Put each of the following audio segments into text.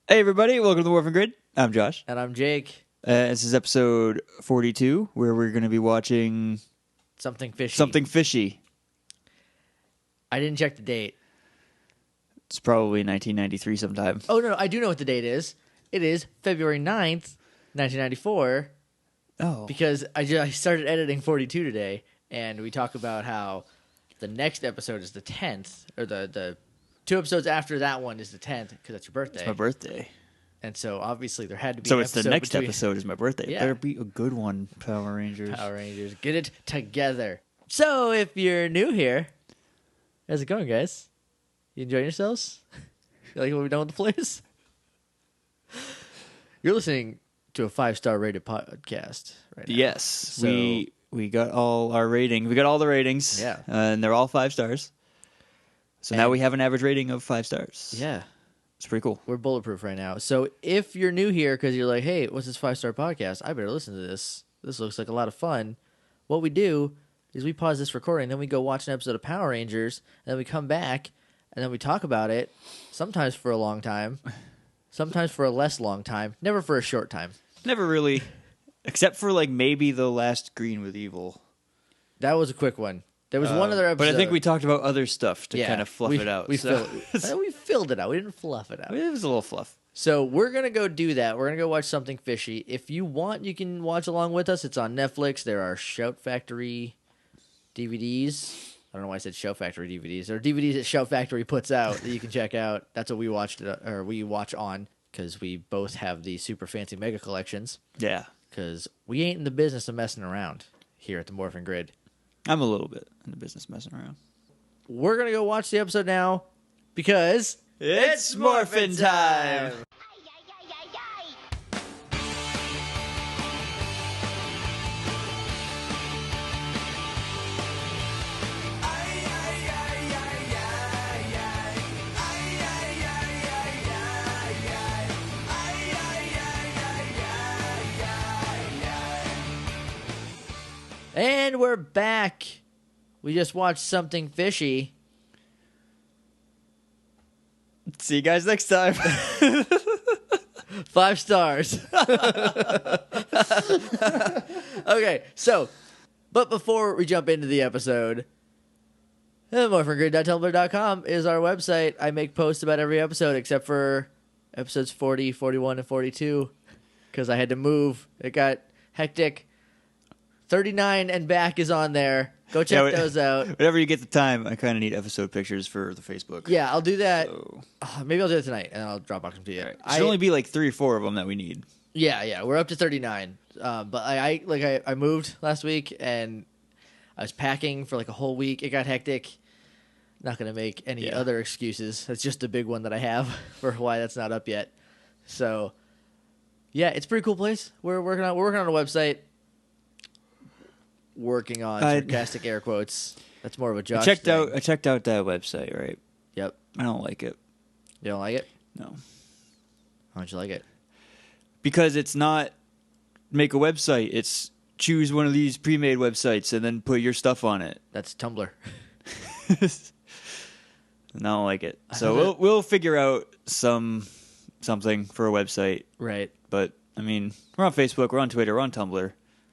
Hey everybody, welcome to the Morphin Grid. I'm Josh. And I'm Jake. This is episode 42, where we're going to be watching Something Fishy. Something Fishy. I didn't check the date. It's probably 1993 sometime. Oh, no, I do know what the date is. It is February 9th, 1994, Oh. because I started editing 42 today, and we talk about how the next episode is the 10th, or the two episodes after that one is the 10th, because that's your birthday. It's my birthday. And so, obviously, there had to be So an it's the episode next between episode is my birthday. Yeah. Better be a good one, Power Rangers. Power Rangers. Get it together. So, if you're new here, how's it going, guys? You enjoying yourselves? You like what we've done with the players? You're listening to a 5-star rated podcast right now. Yes. So- we got all our ratings. We got all the ratings. Yeah. And they're all 5 stars. So now And- we have an average rating of 5 stars. Yeah. It's pretty cool. We're bulletproof right now. So if you're new here because you're like, hey, what's this 5-star podcast? I better listen to this. This looks like a lot of fun. What we do is we pause this recording, then we go watch an episode of Power Rangers, and then we come back, and then we talk about it, sometimes for a long time, sometimes for a less long time, never for a short time. Never really, except for like maybe the last Green with Evil. That was a quick one. There was one other episode. But I think we talked about other stuff to kind of fluff it out. We so. filled it out. We didn't fluff it out. It was a little fluff. So we're going to go do that. We're going to go watch Something Fishy. If you want, you can watch along with us. It's on Netflix. There are Shout Factory DVDs. I don't know why I said Shout Factory DVDs. There are DVDs that Shout Factory puts out that you can check out. That's what we watched, or we watch on, because we both have the super fancy mega collections. Yeah. Because we ain't in the business of messing around here at the Morphin Grid. I'm a little bit in the business messing around. We're going to go watch the episode now because It's Morphin time! And we're back. We just watched Something Fishy. See you guys next time. 5 stars. Okay, so, but before we jump into the episode, morphingrid.tumblr.com is our website. I make posts about every episode except for episodes 40, 41, and 42 because I had to move. It got hectic. 39 and back is on there. Go check those out. Whenever you get the time, I kind of need episode pictures for the Facebook. Yeah, I'll do that. So, Maybe I'll do it tonight, and I'll Dropbox them to you. right. Should only be like 3 or 4 of them that we need. Yeah, we're up to 39. But I moved last week, and I was packing for like a whole week. It got hectic. Not gonna make any other excuses. That's just the big one that I have for why that's not up yet. So, yeah, it's a pretty cool place. We're working on a website. Working on sarcastic air quotes. That's more of a Josh I checked thing. out that website, right? Yep. I don't like it. You don't like it? No. How don't you like it? Because it's not make a website. It's choose one of these pre-made websites and then put your stuff on it. That's Tumblr. I don't like it. So we'll figure out something for a website. Right. But I mean, we're on Facebook, we're on Twitter, we're on Tumblr.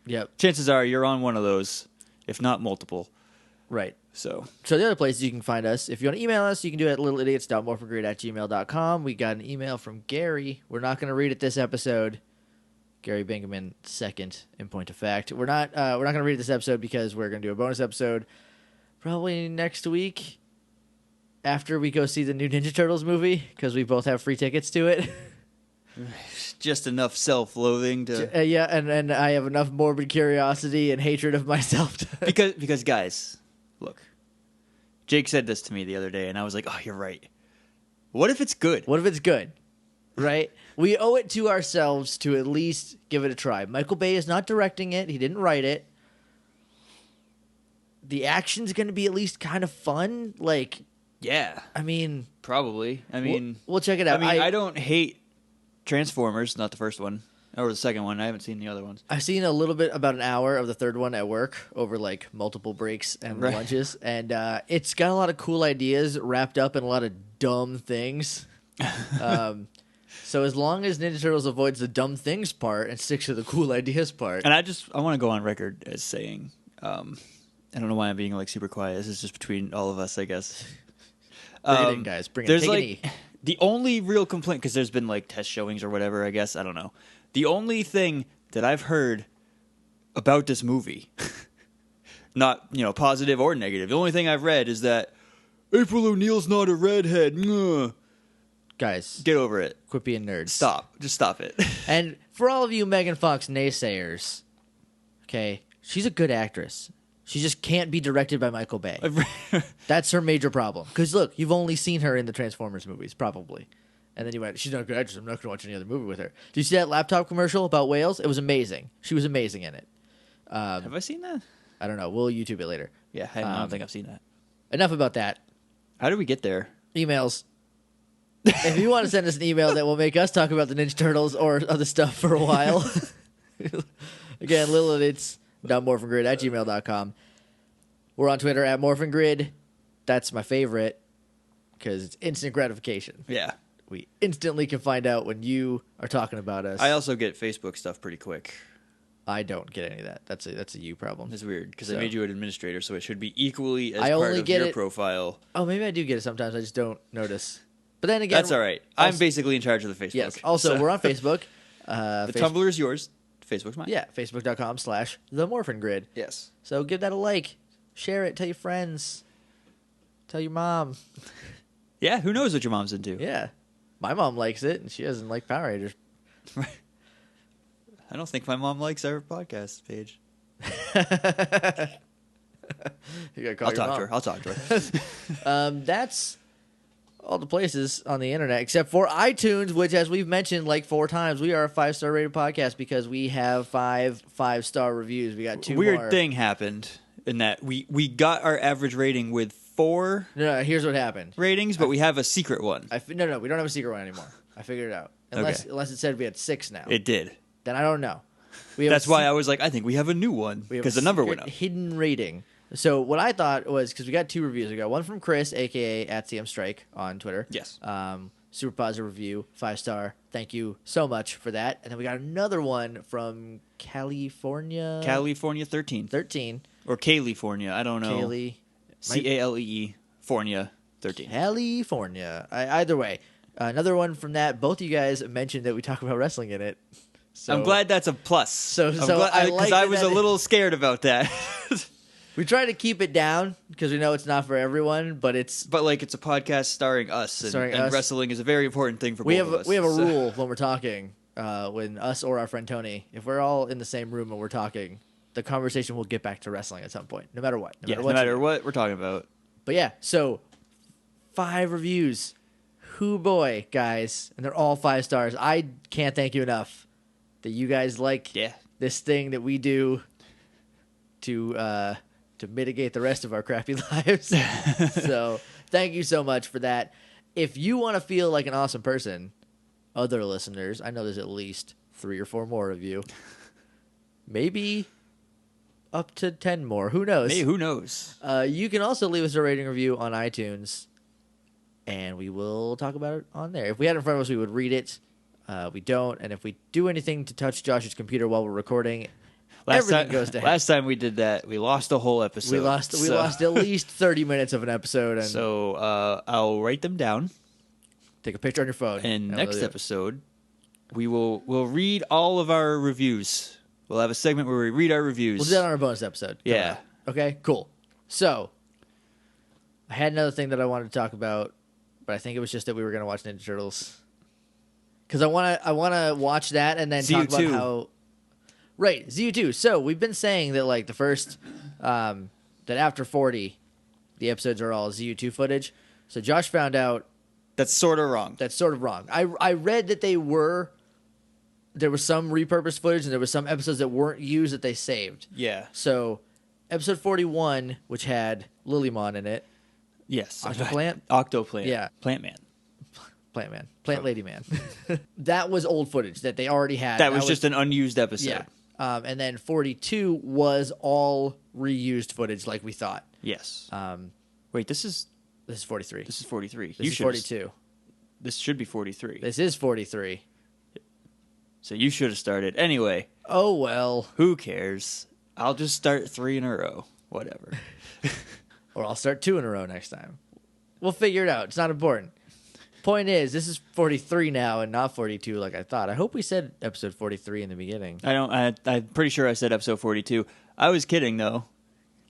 Yep. Chances are you're on one of those, if not multiple. Right. So the other places you can find us, if you want to email us, you can do it at littleidiots.morphingrid@gmail.com. We got an email from Gary. We're not going to read it this episode. Gary Bingaman, second, in point of fact. We're not going to read it this episode because we're going to do a bonus episode probably next week after we go see the new Ninja Turtles movie because we both have free tickets to it. just enough self-loathing to Yeah, and I have enough morbid curiosity and hatred of myself to... because guys, look. Jake said this to me the other day and I was like, "Oh, you're right. What if it's good?" What if it's good? Right? We owe it to ourselves to at least give it a try. Michael Bay is not directing it. He didn't write it. The action's going to be at least kind of fun. Like, Yeah, I mean... probably. I mean, we'll check it out. I mean, I don't hate Transformers, not the first one. Or the second one. I haven't seen the other ones. I've seen a little bit, about an hour of the third one at work over like multiple breaks and Right. lunches. And it's got a lot of cool ideas wrapped up in a lot of dumb things. So as long as Ninja Turtles avoids the dumb things part and sticks to the cool ideas part. And I want to go on record as saying, I don't know why I'm being like super quiet. This is just between all of us, I guess. Bring it in, guys. Bring it. There's Take like a knee. the only real complaint, because there's been like test showings or whatever, I guess. I don't know. The only thing that I've heard about this movie, not, positive or negative, the only thing I've read is that April O'Neil's not a redhead. Guys, get over it. quit being nerds. Stop. Just stop it. And for all of you Megan Fox naysayers, okay, she's a good actress. She just can't be directed by Michael Bay. That's her major problem. Because look, you've only seen her in the Transformers movies, probably. And then you went, she's not a good actress. I'm not going to watch any other movie with her. Did you see that laptop commercial about whales? It was amazing. She was amazing in it. Have I seen that? I don't know. We'll YouTube it later. Yeah, I don't think I've seen that. Enough about that. How did we get there? Emails. If you want to send us an email that will make us talk about the Ninja Turtles or other stuff for a while, again, lilithits.morphingrid@gmail.com. We're on Twitter @morphingrid. That's my favorite because it's instant gratification. Yeah. We instantly can find out when you are talking about us. I also get Facebook stuff pretty quick. I don't get any of that. That's a you problem. It's weird because So. I made you an administrator, so it should be equally as I part only of get your it- profile. Oh, maybe I do get it sometimes. I just don't notice. But then again, That's all right. I'm basically in charge of the Facebook. yes. Also, so. we're on Facebook. The Tumblr is yours. Facebook's mine. Yeah, facebook.com/themorphingrid. Yes. So give that a like, share it, tell your friends, tell your mom. Yeah, who knows what your mom's into? Yeah, my mom likes it, and she doesn't like Power Rangers. Right. I don't think my mom likes our podcast page. You gotta call I'll your talk mom. to her. I'll talk to her. That's all the places on the internet except for iTunes, which, as we've mentioned like 4 times, we are a 5-star rated podcast because we have 5-star reviews. We got 2 Weird more. thing happened in that we got our average rating with 4 No, here's what happened. ratings, but we have a secret one. No, we don't have a secret one anymore. I figured it out. Unless it said we had 6 now. It did. Then I don't know. We have That's why I was like, I think we have a new one we have because a the number secret went up. hidden rating. So what I thought was, because we got 2 reviews. We got one from Chris, a.k.a. @CMStrike on Twitter. Yes. Super positive review, 5-star. Thank you so much for that. And then we got another one from California 13. Or California. I don't know. CALEE. Fornia 13. California. Either way. Another one from that. Both of you guys mentioned that we talk about wrestling in it. So I'm glad that's a plus. I like because I was that a little scared about that. we try to keep it down because we know it's not for everyone, but it's But like it's a podcast starring us, and wrestling is a very important thing for both of us. We have a rule when we're talking, when us or our friend Tony, if we're all in the same room and we're talking, the conversation will get back to wrestling at some point, no matter what. No matter what we're talking about. But yeah, so 5 reviews. Hoo boy, guys, and they're all 5 stars. I can't thank you enough that you guys like this thing that we do to mitigate the rest of our crappy lives. So thank you so much for that. If you want to feel like an awesome person, other listeners, I know there's at least 3 or 4 more of you, maybe up to 10 more. Who knows? Hey, who knows? You can also leave us a rating review on iTunes, and we will talk about it on there. If we had it in front of us, we would read it. We don't, and if we do anything to touch Josh's computer while we're recording, everything goes to hell. Last time we did that, we lost a whole episode. We lost at least 30 minutes of an episode. And so I'll write them down. Take a picture on your phone. And next episode, we'll read all of our reviews. We'll have a segment where we read our reviews. We'll do that on our bonus episode. Yeah. Okay, cool. So, I had another thing that I wanted to talk about, but I think it was just that we were going to watch Ninja Turtles. Because I want to watch that and then talk about how... Right, ZU2. So, we've been saying that like the first... that after 40, the episodes are all ZU2 footage. So, Josh found out... That's sort of wrong. That's sort of wrong. I read that they were... There was some repurposed footage and there was some episodes that weren't used that they saved. Yeah. So, episode 41, which had Lilymon in it. Yes. Octoplant? Octoplant. Yeah. Plant Man. Plant Man. Plant Lady Man. That was old footage that they already had. That was just an unused episode. Yeah. And then 42 was all reused footage like we thought. Yes. Wait, this is 43. This is 43. This is 42. This should be 43. This is 43. So you should have started. Anyway, Oh, well. who cares? I'll just start 3 in a row. Whatever. Or I'll start 2 in a row next time. We'll figure it out. It's not important. Point is, this is 43 now and not 42 like I thought. I hope we said episode 43 in the beginning. I'm pretty sure I said episode 42. I was kidding, though.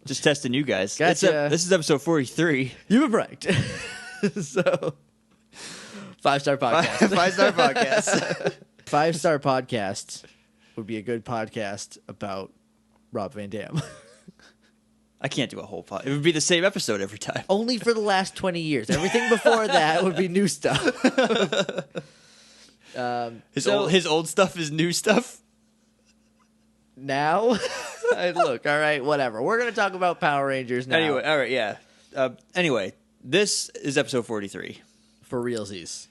Just testing you guys. Gotcha. This is episode 43. You were right. So, 5-star podcast. 5-star podcast. 5-star podcast would be a good podcast about Rob Van Dam. I can't do a whole pod. It would be the same episode every time. Only for the last 20 years. Everything before that would be new stuff. His old stuff is new stuff. Now, look, all right, whatever. We're going to talk about Power Rangers now. Anyway, all right, yeah. Anyway, this is episode 43. For realsies.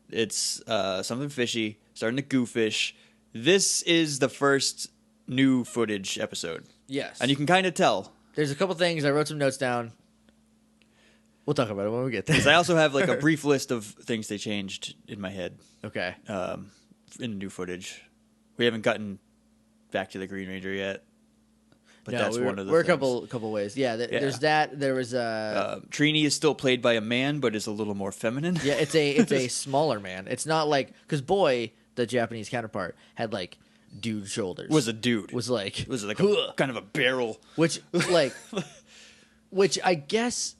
It's something fishy, starting to goofish. This is the first new footage episode. Yes. And you can kind of tell. There's a couple things. I wrote some notes down. We'll talk about it when we get there. Because I also have like a brief list of things they changed in my head Okay. in new footage. We haven't gotten back to the Green Ranger yet. But that's one of the we're things. a couple ways. Yeah, there's that. There was Trini is still played by a man, but is a little more feminine. yeah, it's a smaller man. It's not like because Boy, the Japanese counterpart, had like dude shoulders. Was a dude. Was like a, kind of a barrel. which I guess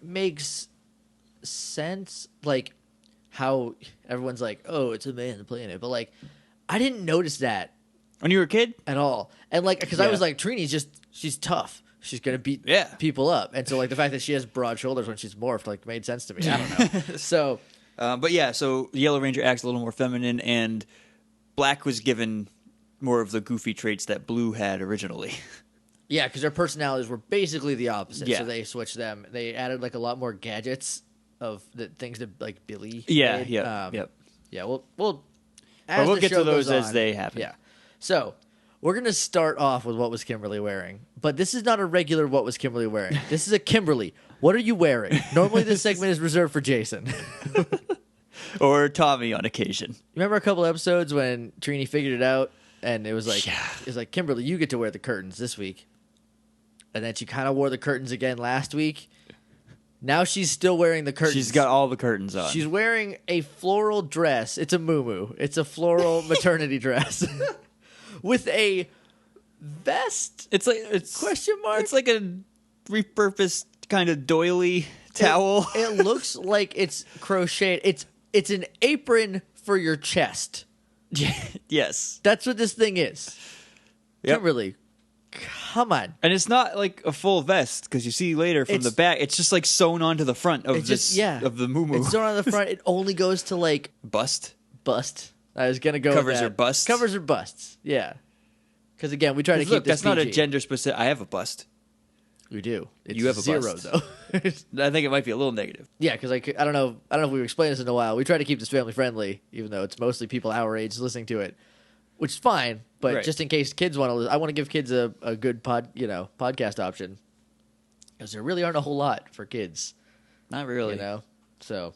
makes sense. Like how everyone's like, oh, it's a man playing it, but like I didn't notice that When you were a kid? at all. And like, because I Yeah. was like, she's tough. She's gonna beat Yeah. people up. And so like the fact that she has broad shoulders when she's morphed like made sense to me. I don't know. So But yeah, so the Yellow Ranger acts a little more feminine, and Black was given more of the goofy traits that Blue had originally. yeah, because their personalities were basically the opposite. Yeah. So they switched them. They added like a lot more gadgets of the things that like Billy. Yeah, made. yep. Yeah, we'll But we'll the get to show those goes as on. they happen. Yeah. So we're gonna start off with what was Kimberly wearing, but this is not a regular what was Kimberly wearing. This is a Kimberly. What are you wearing? Normally, this segment is reserved for Jason. Or Tommy on occasion. Remember a couple episodes when Trini figured it out, and it was like, Yeah. Kimberly, you get to wear the curtains this week, and then she kind of wore the curtains again last week. Now she's still wearing the curtains. She's got all the curtains on. She's wearing a floral dress. It's a muumuu. It's a floral maternity dress with a vest. It's like Question mark? It's like a repurposed kind of doily towel. It looks like it's crocheted. It's an apron for your chest. Yes. That's what this thing is. Yep. Kimberly, come on. And it's not like a full vest, because you see later from the back, it's just like sewn onto the front of It's just of the muumuu. It's sewn on the front. It only goes to like Bust. bust. I was gonna go with Covers that. her busts? Covers her busts. Yeah. Because again, we try to keep Look, this that's not a PG. gender specific. I have a bust. We do. It's You have a 0 bust. though. I think it might be a little negative. Yeah, because I don't know if we've explained this in a while. We try to keep this family friendly, even though it's mostly people our age listening to it, which is fine. But Right. just in case kids want to, I want to give kids a good podcast option, because there really aren't a whole lot for kids, Not really. So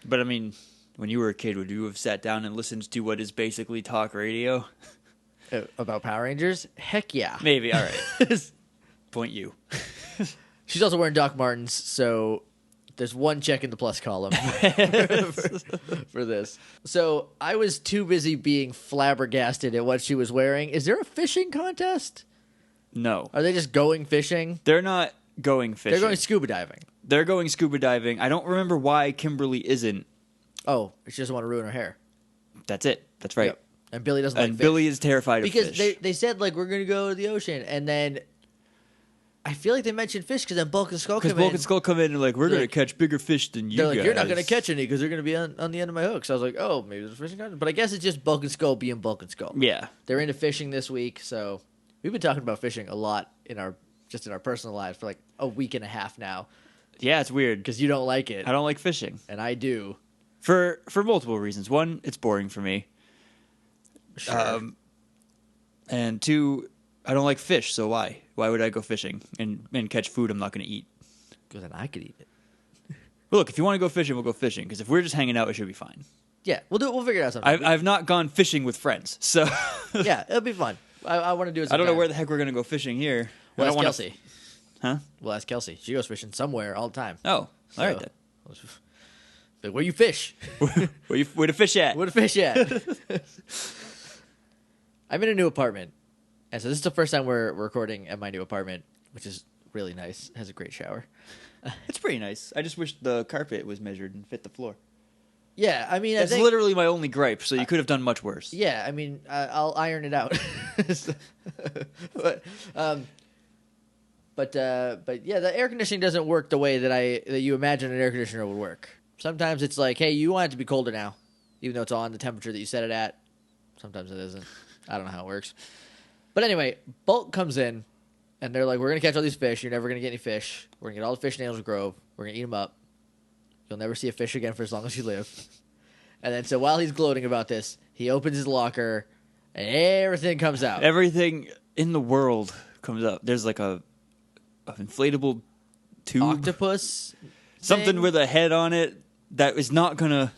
But I mean, when you were a kid, would you have sat down and listened to what is basically talk radio? about Power Rangers, heck yeah. Maybe. All right. Point you. She's also wearing Doc Martens, so there's one check in the plus column for this. So I was too busy being flabbergasted at what she was wearing. Is there a fishing contest? No. Are they just going fishing? They're not going fishing. They're going scuba diving. They're going scuba diving. I don't remember why Kimberly isn't. Oh, she doesn't want to ruin her hair. That's it. That's right. Yep. And Billy doesn't like And fish. Billy is terrified because of fish. they said like we're gonna go to the ocean, and then I feel like they mentioned fish because then Bulk and Skull come Because in. Bulk and Skull come in and like, we're They're going like- to catch bigger fish than you They're guys. like, you're not gonna catch any because they're gonna be on the end of my hook. So I was like, oh, maybe there's a fishing contest. But I guess it's just Bulk and Skull being Bulk and Skull. Yeah. They're into fishing this week, so we've been talking about fishing a lot in our personal lives for like a week and a half now Yeah, it's weird. because you don't like it I don't like fishing. and I do. For multiple reasons. One, it's boring for me. Sure. And two, I don't like fish, so why? Why would I go fishing and catch food I'm not going to eat? Because then I could eat it. Well, look, if you want to go fishing, we'll go fishing. Because if we're just hanging out, it should be fine. Yeah, we'll do it. We'll figure it out sometime. I've not gone fishing with friends, so yeah, it'll be fun. I want to do it. I don't know where the heck we're gonna go fishing here. We'll ask Kelsey. Huh? We'll ask Kelsey. She goes fishing somewhere all the time. Oh, all right then. Like, where you fish? Where to fish at? Where to fish at? I'm in a new apartment, and so this is the first time we're recording at my new apartment, which is really nice. It has a great shower. It's pretty nice. I just wish the carpet was measured and fit the floor. Yeah, I mean, that's literally my only gripe. So you could have done much worse. Yeah, I mean, I'll iron it out. but yeah, the air conditioning doesn't work the way that you imagine an air conditioner would work. Sometimes it's like, hey, you want it to be colder now, even though it's on the temperature that you set it at. Sometimes it isn't. I don't know how it works. But anyway, Bulk comes in, and they're like, we're going to catch all these fish. You're never going to get any fish. We're going to get all the fish in Angels Grove. We're going to eat them up. You'll never see a fish again for as long as you live. And then so while he's gloating about this, he opens his locker, and everything comes out. Everything in the world comes out. There's like a inflatable tube. Octopus something thing. With a head on it that is not gonna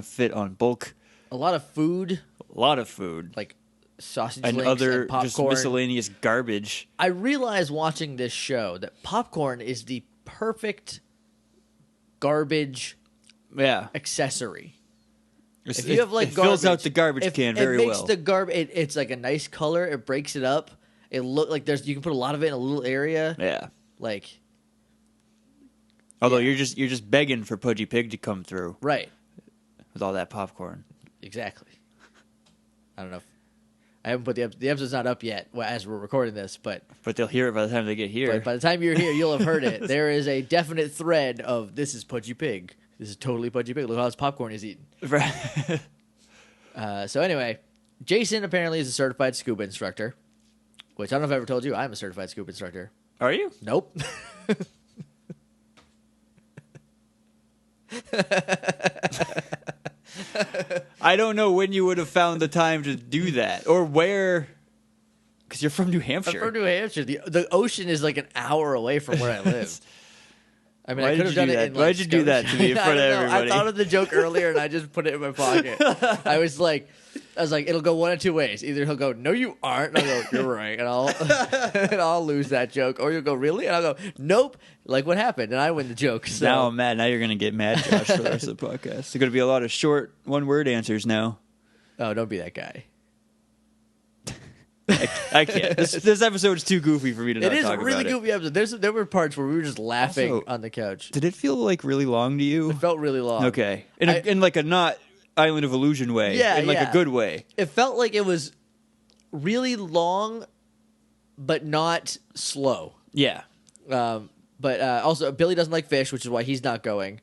fit on Bulk. A lot of food. A lot of food. Like sausage and links other and popcorn. just miscellaneous garbage. I realized watching this show that popcorn is the perfect garbage accessory. If you have like it garbage, fills out the garbage can very well. It makes the garbage. It's like a nice color. It breaks it up. It look like you can put a lot of it in a little area. Yeah. Like. Although you're just begging for Pudgy Pig to come through. Right. With all that popcorn. Exactly. I don't know. I haven't put the episode's not up yet as we're recording this, but they'll hear it by the time they get here. But by the time you're here, you'll have heard it. There is a definite thread of this is Pudgy Pig. This is totally Pudgy Pig. Look how much popcorn he's eating. Right. So anyway, Jason apparently is a certified scuba instructor, which I don't know if I ever told you. I'm a certified scuba instructor. Are you? Nope. I don't know when you would have found the time to do that or where, because you're from New Hampshire. I'm from New Hampshire. The ocean is like an hour away from where I live. I mean, I could have done it. Why'd you do that to me in front of everybody? I thought of the joke earlier and I just put it in my pocket. I was like, it'll go one of two ways. Either he'll go, "No, you aren't," and I'll go, "You're right," and I'll lose that joke. Or you'll go, "Really?" and I'll go, "Nope." Like what happened, and I win the joke. So. Now I'm mad. Now you're gonna get mad, Josh, for the rest of the podcast. There's gonna be a lot of short one-word answers now. Oh, don't be that guy. I can't. This episode is too goofy for me to not talk about it. It is a really goofy episode. There were parts where we were just laughing also, on the couch. Did it feel like really long to you? It felt really long. Okay. In like a not Island of Illusion way. Yeah, in like a good way. It felt like it was really long, but not slow. Yeah. But also, Billy doesn't like fish, which is why he's not going.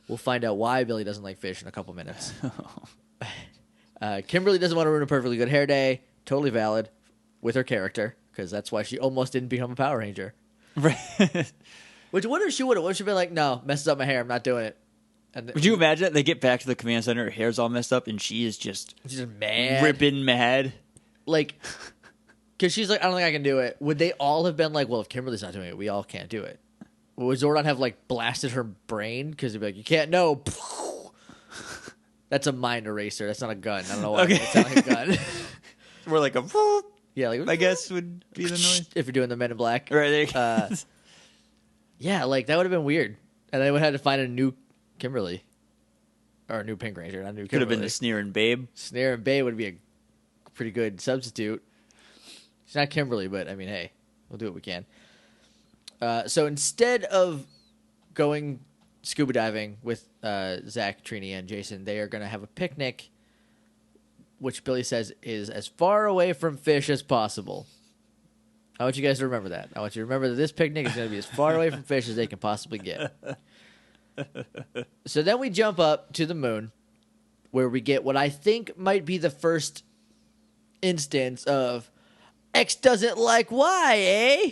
We'll find out why Billy doesn't like fish in a couple minutes. Kimberly doesn't want to ruin a perfectly good hair day. Totally valid with her character, because that's why she almost didn't become a Power Ranger. Right. Which, what if she would have? What if she'd been like, no, messes up my hair, I'm not doing it. And would you imagine that they get back to the command center, her hair's all messed up, and she's just mad. Ripping mad. Like, because she's like, I don't think I can do it. Would they all have been like, well, if Kimberly's not doing it, we all can't do it? Would Zordon have, like, blasted her brain? Because he'd be like, you can't, no. That's a mind eraser. That's not a gun. I don't know why it's not a gun. We're like a... Yeah, like, I guess would be the noise. If you're doing the Men in Black. Right there you go. Yeah, like, that would have been weird. And they would have had to find a new Kimberly. Or a new Pink Ranger, not a new Kimberly. Could have been the Sneer and Babe. Sneer and Babe would be a pretty good substitute. She's not Kimberly, but, I mean, hey, we'll do what we can. So instead of going scuba diving with Zach, Trini, and Jason, they are going to have a picnic, which Billy says is as far away from fish as possible. I want you guys to remember that. I want you to remember that this picnic is going to be as far away from fish as they can possibly get. So then we jump up to the moon, where we get what I think might be the first instance of X doesn't like Y, eh?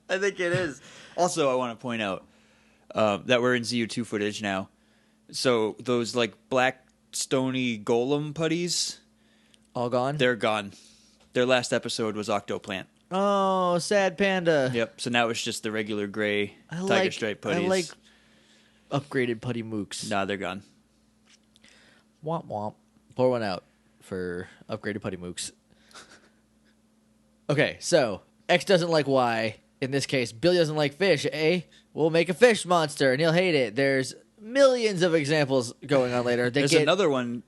I think it is. Also, I want to point out that we're in ZU2 footage now. So those like black stony golem putties, all gone? They're gone. Their last episode was Octoplant. Oh, sad panda. Yep. So now it's just the regular gray tiger stripe putties. upgraded putty mooks. Nah, they're gone. Womp womp. Pour one out for upgraded putty mooks. Okay, so X doesn't like Y. In this case, Billy doesn't like fish, eh? We'll make a fish monster, and he'll hate it. There's millions of examples going on later. There's another one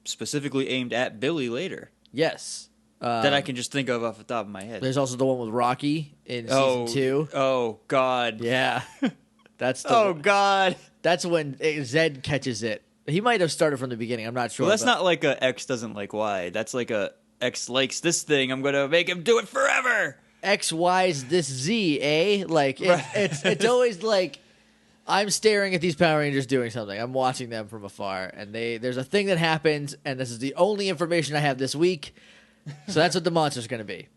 specifically aimed at Billy later. Yes. That I can just think of off the top of my head. There's also the one with Rocky in season 2. Oh, God. Yeah. That's God. That's when Zed catches it. He might have started from the beginning. I'm not sure. Well, that's not like a X doesn't like Y. That's like a X likes this thing. I'm going to make him do it forever. X, Y's this Z, eh? Like, it's always like, I'm staring at these Power Rangers doing something. I'm watching them from afar, and there's a thing that happens, and this is the only information I have this week. So that's what the monster's going to be.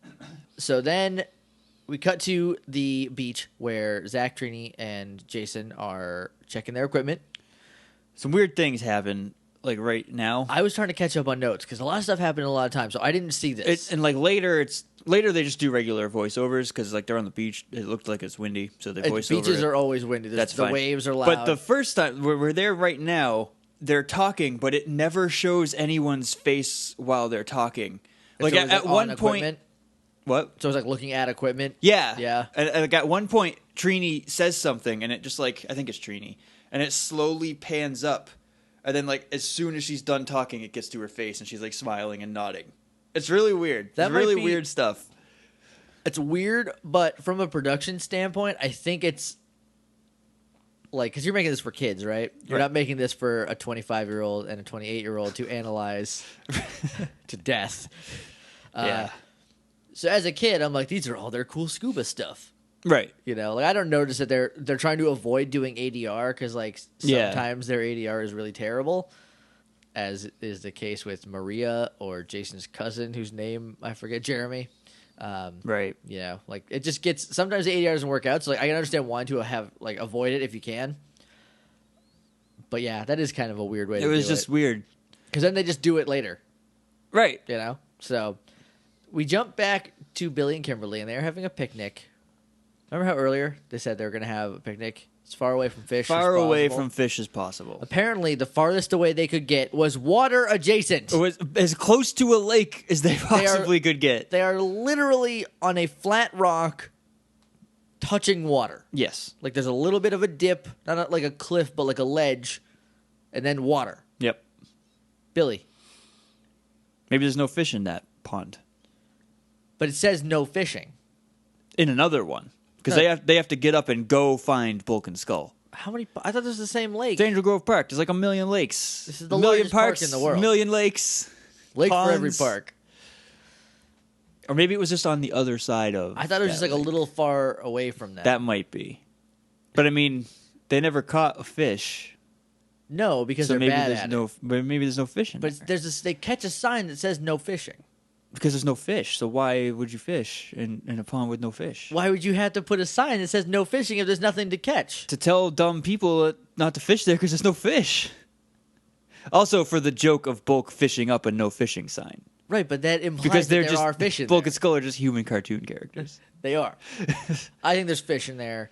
So then we cut to the beach where Zach, Trini, and Jason are checking their equipment. Some weird things happen, like right now. I was trying to catch up on notes because a lot of stuff happened a lot of times, so I didn't see this. And like later they just do regular voiceovers because like they're on the beach. It looked like it's windy, so they voice over Beaches it. are always windy. That's the fine. Waves are loud. But the first time we're there right now, they're talking, but it never shows anyone's face while they're talking. Like at one point, equipment? What? So it's like looking at equipment. Yeah, Yeah. And like at one point, Trini says something, and it just like I think it's Trini, and it slowly pans up, and then like as soon as she's done talking, it gets to her face, and she's like smiling and nodding. It's really weird. That's really weird stuff. It's weird, but from a production standpoint, I think it's like because you're making this for kids, right? You're not making this for a 25-year-old and a 28-year-old to analyze to death. Yeah. So as a kid, I'm like, these are all their cool scuba stuff. Right. You know, like I don't notice that they're trying to avoid doing ADR because like sometimes their ADR is really terrible, as is the case with Maria or Jason's cousin, whose name I forget, Jeremy. Right. You know, like it just gets sometimes the ADR doesn't work out. So like I can understand wanting to have like avoid it if you can. But yeah, that is kind of a weird way. It was just weird because then they just do it later. Right. You know, so we jump back to Billy and Kimberly, and they're having a picnic. Remember how earlier they said they were going to have a picnic as far away from fish Far away from fish as possible. Apparently, the farthest away they could get was water adjacent. It was as close to a lake as they possibly could get. They are literally on a flat rock touching water. Yes. Like there's a little bit of a dip, not like a cliff, but like a ledge, and then water. Yep. Billy. Maybe there's no fish in that pond. But it says no fishing. In another one. Because they have to get up and go find Bulk and Skull. How many? I thought this was the same lake. It's Angel Grove Park. There's like a million lakes. This is the million largest park in the world. A million lakes. Lake ponds. for every park. Or maybe it was just on the other side of. I thought it was just like lake. a little far away from that. That might be. But I mean, they never caught a fish. No, because So they're maybe bad there's at no. it. But maybe there's no fish in But there. there's this. They catch a sign that says no fishing. Because there's no fish. So why would you fish in a pond with no fish? Why would you have to put a sign that says no fishing if there's nothing to catch? To tell dumb people not to fish there because there's no fish. Also, for the joke of Bulk fishing up a no fishing sign. Right, but that implies Because that they're there just are fish in Bulk there. and Skull are just human cartoon characters. They are. I think there's fish in there.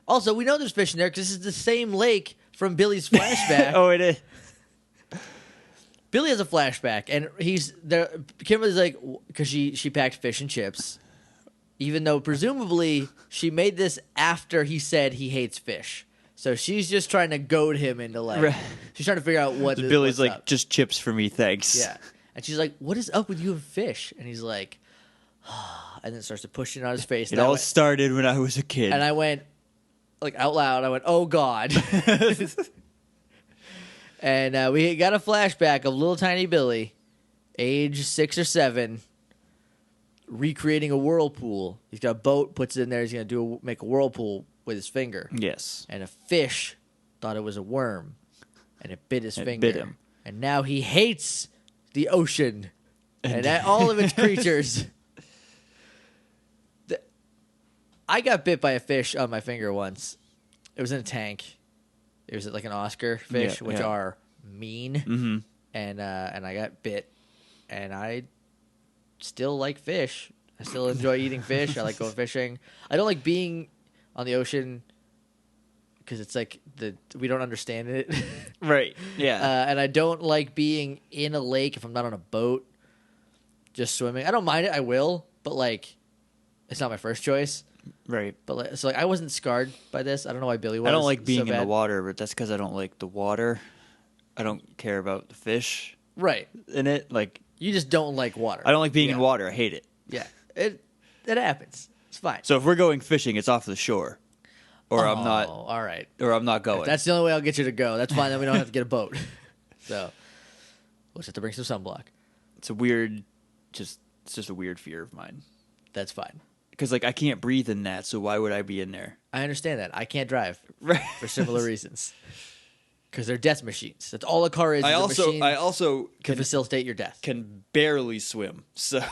Also, we know there's fish in there because this is the same lake from Billy's flashback. Oh, it is. Billy has a flashback, and he's there. Kimberly's like, because she packed fish and chips, even though presumably she made this after he said he hates fish. So she's just trying to goad him into like, Right. she's trying to figure out what. Billy's what's like, up. just chips for me, thanks. Yeah, and she's like, "What is up with you and fish?" And he's like, and then starts to push it on his face. It all started when I was a kid. And I went, like out loud, I went, "Oh God." And we got a flashback of little tiny Billy, age 6 or 7, recreating a whirlpool. He's got a boat, puts it in there. He's going to make a whirlpool with his finger. Yes. And a fish thought it was a worm, and it bit his finger. Bit him. And now he hates the ocean and all of its creatures. I got bit by a fish on my finger once. It was in a tank. It was like an Oscar fish, which are mean. Mm-hmm. And I got bit. And I still like fish. I still enjoy eating fish. I like going fishing. I don't like being on the ocean because it's like we don't understand it. Right. Yeah. And I don't like being in a lake if I'm not on a boat, just swimming. I don't mind it. I will, but like, it's not my first choice. Right. But like, so like, I wasn't scarred by this. I don't know why Billy was. I don't like being so in the bad. water, but that's because I don't like the water. I don't care about the fish Right. in it. Like, You just don't like water. I don't like being in water. I hate it. Yeah. It happens. It's fine. So if we're going fishing, it's off the shore, or I'm not, All right. or I'm not going. If that's the only way I'll get you to go. That's fine. Then we don't have to get a boat. So we'll just have to bring some sunblock. It's a weird, it's just a weird fear of mine. That's fine. Because like I can't breathe in that, so why would I be in there? I understand that. I can't drive Right. for similar reasons. Because they're death machines. That's all a car is. I a machine also to facilitate your death. can barely swim, so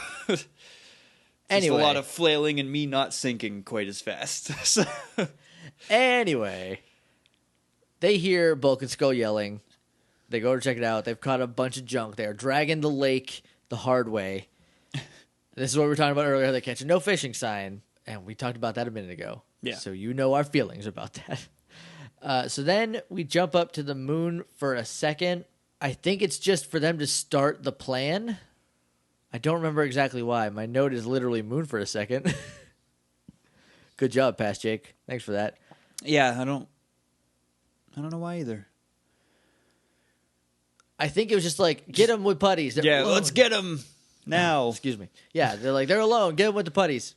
Anyway. just a lot of flailing and me not sinking quite as fast. So- Anyway, they hear Bulk and Skull yelling. They go to check it out. They've caught a bunch of junk. They are dragging the lake the hard way. This is what we were talking about earlier. They catch a no fishing sign, and we talked about that a minute ago. Yeah. So you know our feelings about that. So then we jump up to the moon for a second. I think it's just for them to start the plan. I don't remember exactly why. My note is literally moon for a second. Good job, Past Jake. Thanks for that. yeah, I don't know why either. I think it was just like, get them with putties. They're Yeah, alone. let's get them now. Excuse me. Yeah, they're alone. Get them with the putties.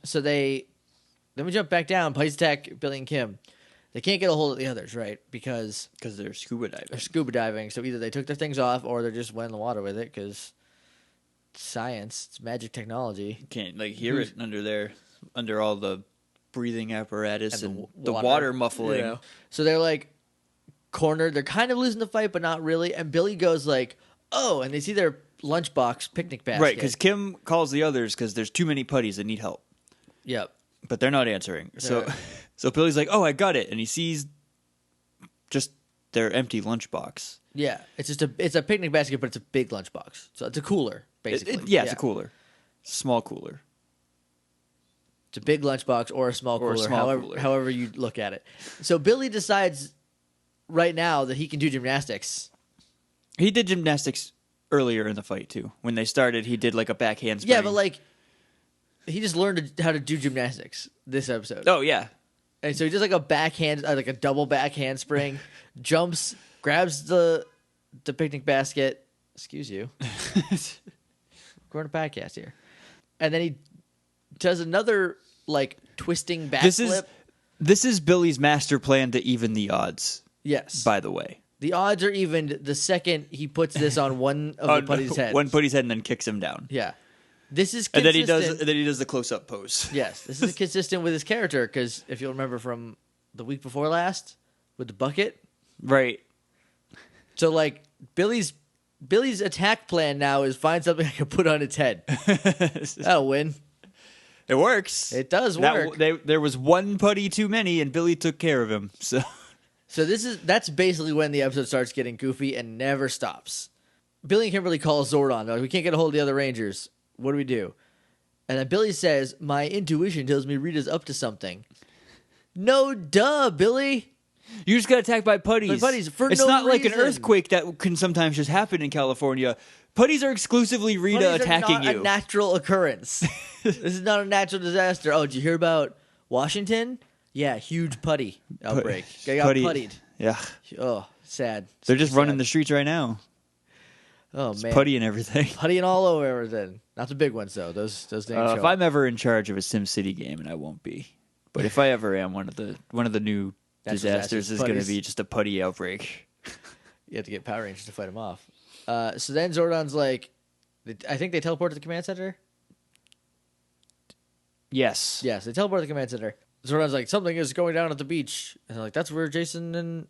So then we jump back down. Putties attack Billy and Kim. They can't get a hold of the others, right? Because They're scuba they're diving. scuba diving. So either they took their things off or they just went in the water with it because science, it's magic technology. You can't like hear it under all the breathing apparatus and the water, water muffling. you know? So they're like cornered. They're kind of losing the fight, but not really. And Billy goes like, "Oh!" And they see their lunchbox picnic basket. Right, because Kim calls the others because there's too many putties that need help, Yep. but they're not answering. So, They're- so Billy's like, "Oh, I got it," and he sees just their empty lunchbox. Yeah, it's a picnic basket, but it's a big lunchbox. So it's a cooler, basically. It's a cooler, small cooler. It's a big lunchbox or a small Or a cooler, small cooler. however you look at it. So Billy decides right now that he can do gymnastics. He did gymnastics earlier in the fight too. When they started, he did like a back handspring. Yeah, but like he just learned how to do gymnastics this episode. oh yeah, And so he does like a backhand, like a double back handspring, jumps, grabs the picnic basket. Excuse you. We're on a podcast here. And then he does another like twisting backflip. This is Billy's master plan to even the odds. Yes. By the way, The odds are evened the second he puts this on one of the putty's head. One putty's head and then kicks him down. Yeah. This is And consistent. then he does the close up pose. Yes, this is consistent with his character because if you'll remember from the week before last with the bucket. Right. So like Billy's attack plan now is find something I can put on its head. That'll win. It works. It does work. There was one putty too many, and Billy took care of him. So That's basically when the episode starts getting goofy and never stops. Billy and Kimberly call Zordon. They're like, we can't get a hold of the other Rangers. What do we do? And then Billy says, my intuition tells me Rita's up to something. No, duh, Billy. you just got attacked by putties. By putties for it's no not like an reason. earthquake that can sometimes just happen in California. Putties are exclusively Rita Putties attacking are not you. a natural occurrence. This is not a natural disaster. Oh, did you hear about Washington? Yeah, huge putty outbreak. They got puttied. Yeah, Oh, sad. they're just Sad. running the streets right now. Oh man, Putty and everything. puttying all over everything. Not the big ones though. Those didn't show If up. I'm ever in charge of a SimCity game, and I won't be, but if I ever am, one of the new disasters is going to Putties. be just a putty outbreak. You have to get Power Rangers to fight him off. So then Zordon's like, I think they teleport to the command center. Yes. Yes, they teleport to the command center. Zordon's like, something is going down at the beach. And they're like, that's where Jason and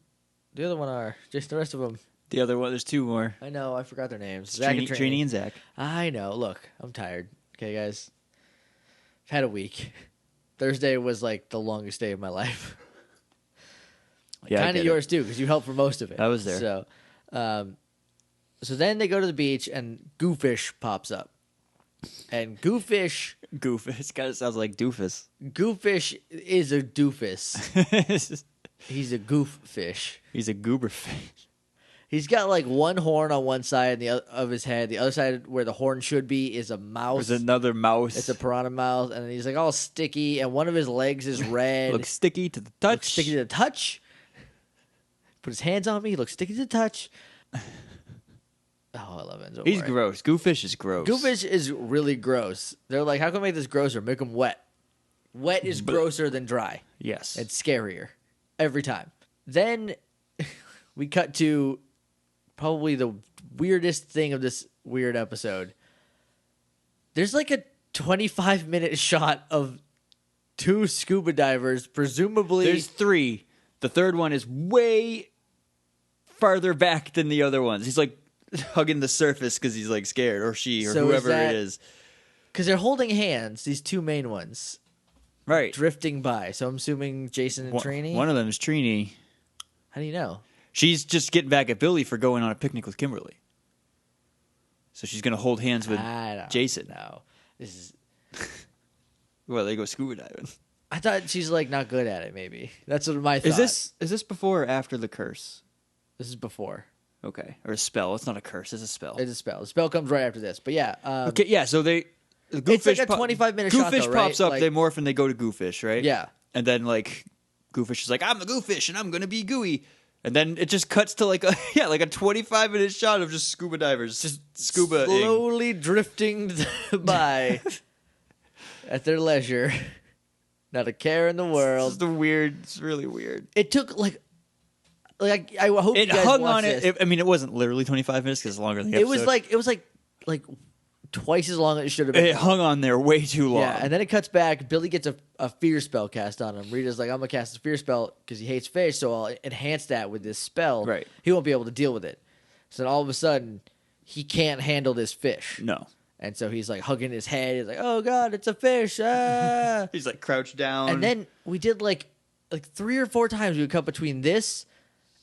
the other one are. Jason, the rest of them. The other one, there's two more. I know, I forgot their names. It's Zach and Trini and Zach. I know. Look, I'm tired. Okay, guys. I've had a week. Thursday was like the longest day of my life. Yeah, I Kind of get it. yours too, because you helped for most of it. I was there. So then they go to the beach and Goofish pops up. And Goofish Goof. It kind of sounds like doofus. is a doofus. He's a goof fish. He's a goober fish. He's got like one horn on one side of his head. The other side where the horn should be is a mouse. There's another mouse. It's a piranha mouse, and he's like all sticky, and one of his legs is red. Looks sticky to the touch. Looks sticky to the touch. Put his hands on me. He looks sticky to the touch. Oh, I love Enzo. He's gross. Goofish is gross. Goofish is really gross. They're like, how can we make this grosser? Make him wet. Wet is grosser than dry. Yes. It's scarier every time. Then we cut to probably the weirdest thing of this weird episode. There's like a 25-minute shot of two scuba divers, presumably. There's 3. The third one is way farther back than the other ones. He's like hugging the surface because he's like scared, or she, or So whoever it is. Because they're holding hands, these two main ones. Right. Drifting by. So I'm assuming Jason and Trini. One of them is Trini. How do you know? She's just getting back at Billy for going on a picnic with Kimberly. So she's going to hold hands with Jason. No. This is. Well, they go scuba diving. I thought she's like not good at it, maybe. That's what my thought. Is this before or after the curse? This is before. Okay. Or a spell. It's not a curse. It's a spell. It's a spell. The spell comes right after this. But yeah. Okay, yeah, so they... It's like a 25-minute shot, though, Goofish right? pops up, Like- they morph, and they go to Goofish, right? Yeah. And then, like, Goofish is like, I'm the Goofish, and I'm going to be gooey. And then it just cuts to, like a 25-minute shot of just scuba divers. Just scuba slowly drifting by at their leisure. Not a care in the world. It's really weird. It took, like I hope It you guys hung watch on this. it. I mean, it wasn't literally 25 minutes because it's longer than the It episode. was like twice as long as it should have been. It hung on there way too long. Yeah, and then it cuts back. Billy gets a fear spell cast on him. Rita's like, I'm going to cast a fear spell because he hates fish, so I'll enhance that with this spell. Right. He won't be able to deal with it. So then all of a sudden, he can't handle this fish. No. And so he's like hugging his head. He's like, oh, God, it's a fish. Ah. He's like crouched down. And then we did like 3 or 4 times we would cut between this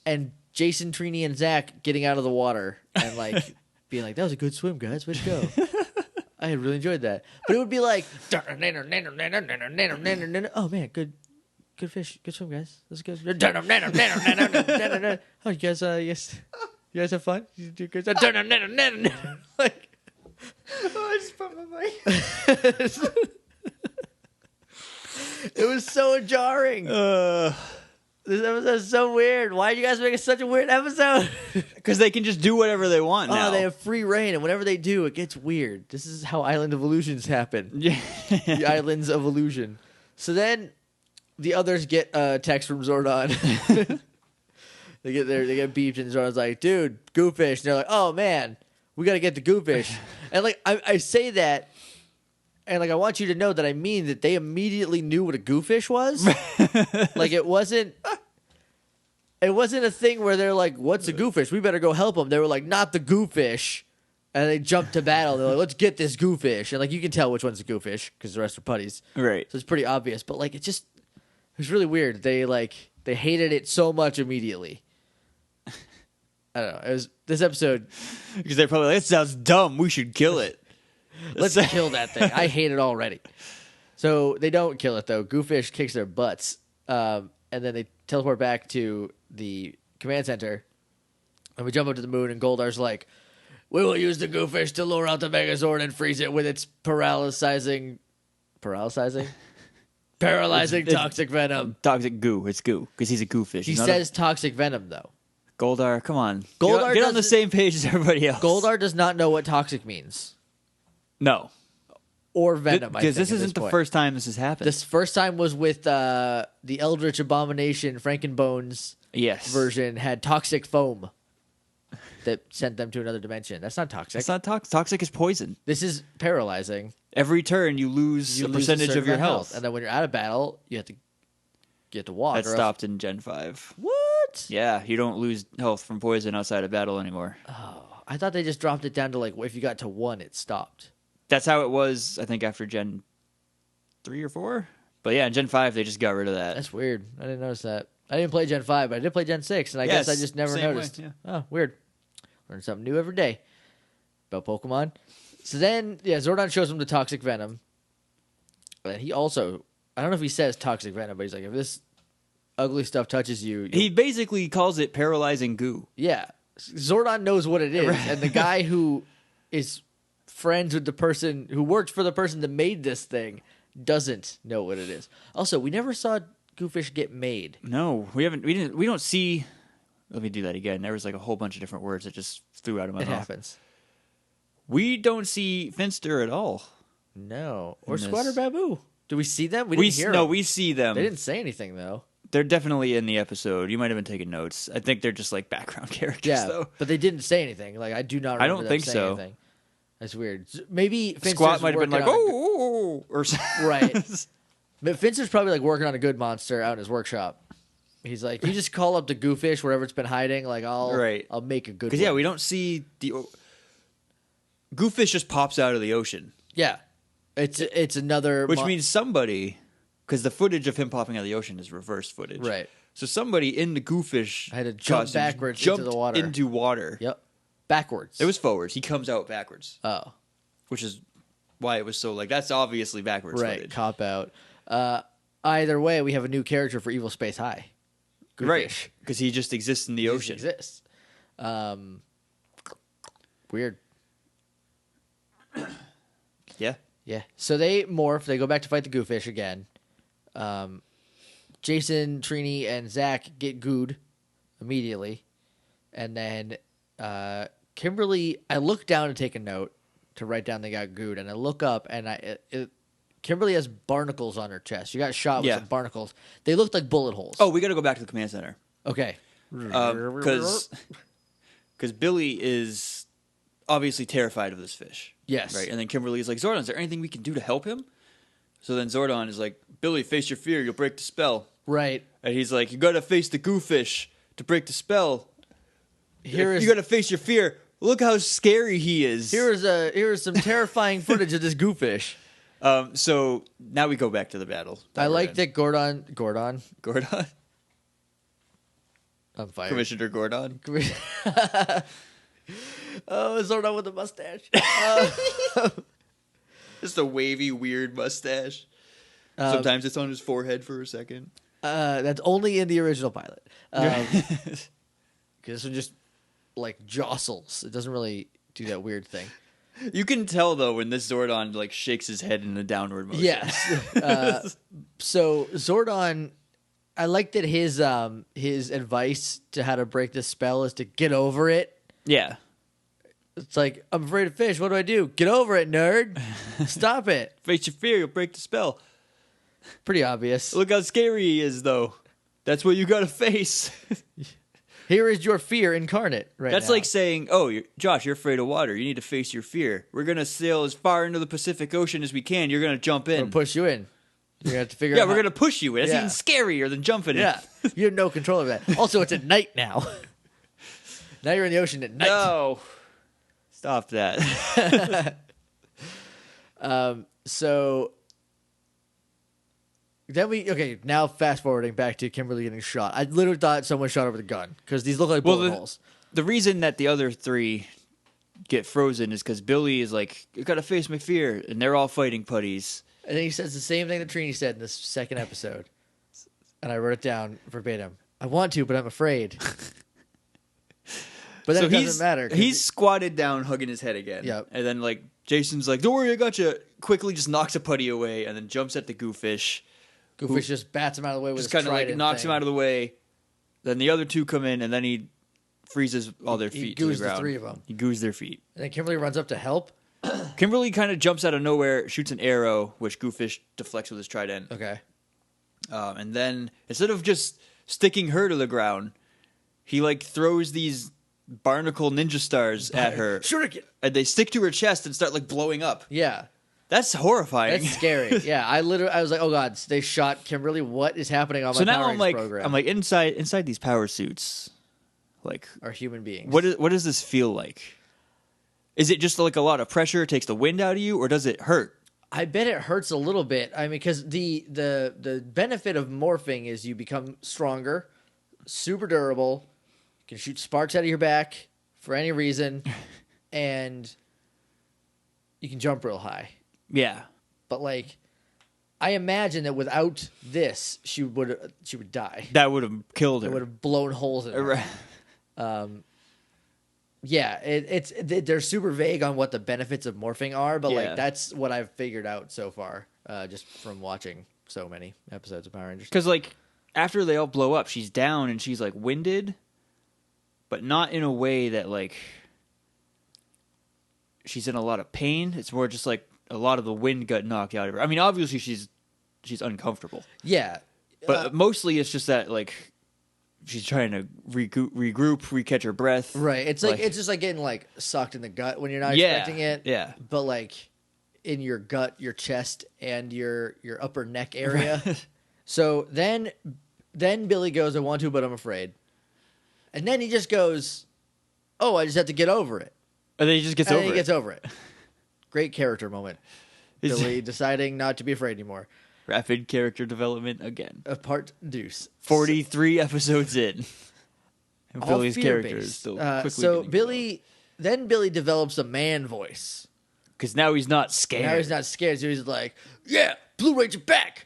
and Jason, Trini, and Zach getting out of the water and like being like, that was a good swim, guys. Way to go. I really enjoyed that. But it would be like, oh man, good fish, good swim, guys. That's good. Oh, you guys, yes, you guys have fun. You do good. Like, I just put my mic. it was so jarring. This episode is so weird. Why did you guys make it such a weird episode? Because they can just do whatever they want now. Oh, they have free reign, and whenever they do, it gets weird. This is how Island of Illusions happen. Yeah. The Islands of Illusion. So then the others get a text from Zordon. they get beeped, and Zordon's like, dude, Goofish. And they're like, oh, man, we got to get the Goofish. And like I say that, and like I want you to know that I mean that they immediately knew what a goofish was. Like it wasn't a thing where they're like, "What's a goofish? We better go help them." They were like, "Not the goofish," and they jumped to battle. They're like, "Let's get this goofish," and like you can tell which one's a goofish because the rest are putties. Right. So it's pretty obvious. But like it was really weird. They hated it so much immediately. I don't know. It was this episode Because they're probably like, that sounds dumb. We should kill it. Let's kill that thing. I hate it already. So they don't kill it, though. Goofish kicks their butts. And then they teleport back to the command center. And we jump up to the moon, and Goldar's like, we will use the Goofish to lure out the Megazord and freeze it with its paralyzing toxic venom. Toxic goo. It's goo. Because he's a goofish. He says toxic venom, though. Goldar, come on. Goldar get on the doesn't- same page as everybody else. Goldar does not know what toxic means. No. Or venom, Because this at isn't the point. first time this has happened. This first time was with the Eldritch Abomination Frankenbones yes. version had toxic foam that sent them to another dimension. That's not toxic. It's not toxic. Toxic is poison. This is paralyzing. Every turn you lose a lose percentage certain of your amount health. and then when you're out of battle, you have to walk. That or else- stopped in Gen 5. What? Yeah, you don't lose health from poison outside of battle anymore. Oh, I thought they just dropped it down to like if you got to 1, it stopped. That's how it was, I think, after Gen 3 or 4. But yeah, in Gen 5, they just got rid of that. That's weird. I didn't notice that. I didn't play Gen 5, but I did play Gen 6, and I Yes, guess I just never same way, noticed. yeah. Oh, weird. Learn something new every day about Pokemon. So then, yeah, Zordon shows him the toxic venom. And he also, I don't know if he says toxic venom, but he's like, if this ugly stuff touches you, He basically calls it paralyzing goo. yeah. Zordon knows what it is, and the guy who is friends with the person who works for the person that made this thing doesn't know what it is. Also, we never saw Goofish get made. No, we haven't. We don't see. Let me do that again. There was like a whole bunch of different words that just flew out of my mouth. It happens. We don't see Finster at all. No, or Squatter Babu. Do we see them? We didn't hear No, them. we see them. They didn't say anything though. They're definitely in the episode. You might have been taking notes. I think they're just like background characters, Yeah, though. but they didn't say anything. Like I do not. Remember I don't them think saying so. Anything. That's weird. Maybe Finster's Squat might have been like, working on oh, or something. right. But Finster's probably like working on a good monster out in his workshop. He's like, you just call up the Goofish wherever it's been hiding. Like I'll make a good. Because yeah, we don't see the Goofish just pops out of the ocean. Yeah, it's another which means somebody, because the footage of him popping out of the ocean is reverse footage, right? So somebody in the Goofish had to jump backwards into the water. Into water. Yep, backwards. It was forwards. He comes out backwards. Oh, which is why it was so like that's obviously backwards. Right, footage. Cop out. Either way, we have a new character for Evil Space High. Goofish. Right, because he just exists in the ocean. He exists. Weird. Yeah. Yeah. So they morph. They go back to fight the Goofish again. Jason, Trini, and Zach get gooed immediately. And then Kimberly, I look down to take a note to write down they got gooed. And I look up, and Kimberly has barnacles on her chest. She got shot with some barnacles. They looked like bullet holes. Oh, we got to go back to the command center. Okay. Because Billy is obviously terrified of this fish. Yes. Right. And then Kimberly is like, Zordon, is there anything we can do to help him? So then Zordon is like, Billy, face your fear. You'll break the spell. Right. And he's like, you got to face the Goofish to break the spell. You got to face your fear. Look how scary he is. Here is some terrifying footage of this Goofish. So now we go back to the battle. I like that Gordon. I'm fired. Commissioner Gordon. Oh, Zordon with a mustache. Just a wavy, weird mustache. Sometimes it's on his forehead for a second. That's only in the original pilot. Because this one just like jostles. It doesn't really do that weird thing. You can tell though when this Zordon like shakes his head in a downward motion. Yes. So Zordon, I like that his advice to how to break this spell is to get over it. Yeah. It's like, I'm afraid of fish. What do I do? Get over it, nerd. Stop it. Face your fear, you'll break the spell. Pretty obvious. Look how scary he is, though. That's what you gotta face. Here is your fear incarnate right That's now. like saying, oh, Josh, you're afraid of water. You need to face your fear. We're going to sail as far into the Pacific Ocean as we can. You're going to jump in. We're gonna push you in. You're going to have to figure out. Yeah, we're going to push you in. It's Yeah. even scarier than jumping in. Yeah. You have no control of that. Also, it's at night now. Now you're in the ocean at night. No. Stop that. So then now fast forwarding back to Kimberly getting shot. I literally thought someone shot her with a gun because these look like bullet holes. The reason that the other three get frozen is because Billy is like, you got to face my fear. And they're all fighting putties. And then he says the same thing that Trini said in this second episode. And I wrote it down verbatim. I want to, but I'm afraid. But then it doesn't matter. He's squatted down, hugging his head again. Yep. And then, like, Jason's like, don't worry, I got you. Quickly just knocks a putty away and then jumps at the Goofish. Goofish just bats him out of the way with his just kind of like trident knocks thing. him out of the way. Then the other two come in, and then he freezes all their feet to the goos the ground. three of them. He goos their feet. And then Kimberly runs up to help. Kimberly kind of jumps out of nowhere, shoots an arrow, which Goofish deflects with his trident. Okay. And then instead of just sticking her to the ground, he like throws these barnacle ninja stars at her. Shuriken. And they stick to her chest and start like blowing up. Yeah. That's horrifying. That's scary. Yeah, I was like, oh god, they shot Kimberly. What is happening on my now Power I'm Rangers like, program? inside these power suits, like, are human beings. what does this feel like? Is it just like a lot of pressure takes the wind out of you, or does it hurt? I bet it hurts a little bit. I mean, because the benefit of morphing is you become stronger, super durable, you can shoot sparks out of your back for any reason, and you can jump real high. Yeah. But like, I imagine that without this, she would die. That would have killed It her. would have blown holes in her. Yeah, they're super vague on what the benefits of morphing are, but like that's what I've figured out so far, just from watching so many episodes of Power Rangers. Because like after they all blow up, she's down and she's like winded, but not in a way that like she's in a lot of pain. It's more just like a lot of the wind got knocked out of her. I mean, obviously she's uncomfortable. Yeah, but mostly it's just that like she's trying to regroup, recatch her breath. Right. It's like it's just like getting like sucked in the gut when you're not expecting it. Yeah. But like in your gut, your chest, and your upper neck area. So then Billy goes, "I want to, but I'm afraid." And then he just goes, "Oh, I just have to get over it." And then he just gets over it. He gets over it. Great character moment. Billy deciding not to be afraid anymore. Rapid character development again. A part deuce. 43 episodes in. And Billy's character is still quickly so Billy develops a man voice. Because now he's not scared. Now he's not scared, so he's like, "Yeah, Blue Ranger back!"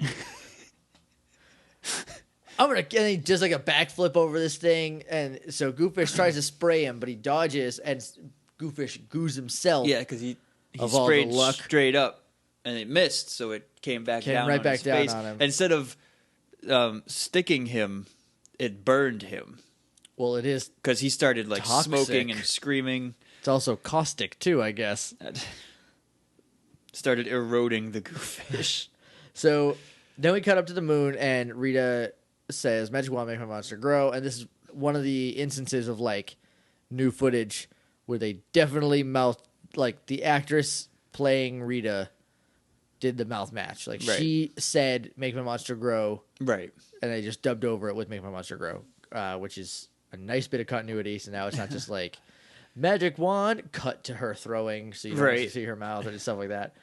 And he does like a backflip over this thing, and so Goofish tries to spray him, but he dodges, and Goofish goos himself. Yeah, because he of all sprayed the luck. straight up, and it missed, so it came back down right on back his down face. on him. Instead of sticking him, it burned him. Well, it is Because he started like toxic. smoking and screaming. It's also caustic too, I guess. Started eroding the Goofish. So then we cut up to the moon, and Rita says, "Magic wand make my monster grow." And this is one of the instances of like new footage where they definitely like the actress playing Rita did the mouth match. Like she said, "Make my monster grow," Right. and they just dubbed over it with "Make my monster grow," which is a nice bit of continuity. So now it's not just like magic wand cut to her throwing, so you don't actually see her mouth and stuff like that.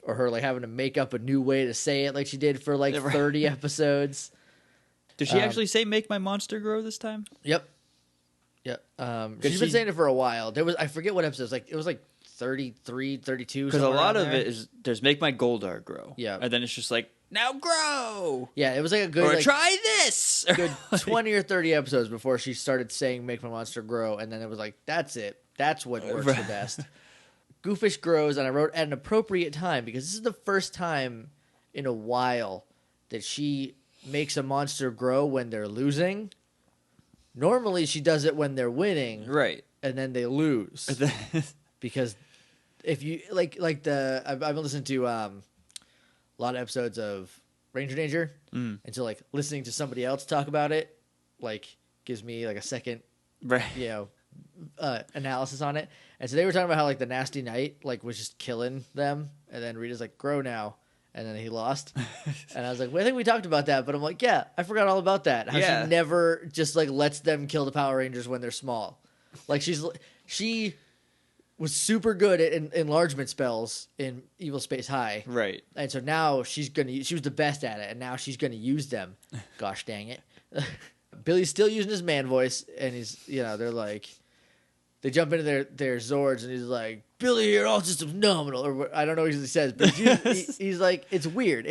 Or her like having to make up a new way to say it, like she did for like 30 episodes. Did she actually say "make my monster grow" this time? Yep. She's been saying it for a while. I forget what episodes. Like it was like 33, 32. Because a lot of it is there's "make my Goldar grow." Yeah, and then it's just like "now grow." Yeah, it was like a good. Or like, try this. Good 20 or 30 episodes before she started saying "make my monster grow," and then it was like that's it. That's what works the best. Goofish grows, and I wrote at an appropriate time because this is the first time in a while that she makes a monster grow when they're losing. Normally, she does it when they're winning, right? And then they lose because if you like I've been listening to a lot of episodes of Ranger Danger, and so like listening to somebody else talk about it like gives me like a second, analysis on it. And so they were talking about how like the Nasty Knight like was just killing them, and then Rita's like grow now, and then he lost. And I was like, well, I think we talked about that, but I'm like, yeah, I forgot all about that. How she never just like lets them kill the Power Rangers when they're small. Like she was super good at enlargement spells in Evil Space High, right? And so now she was the best at it, and now she's gonna use them. Gosh dang it! Billy's still using his man voice, and he's they're like. They jump into their Zords, and he's like, "Billy here, all systems nominal," or I don't know what he says, but he's like, it's weird.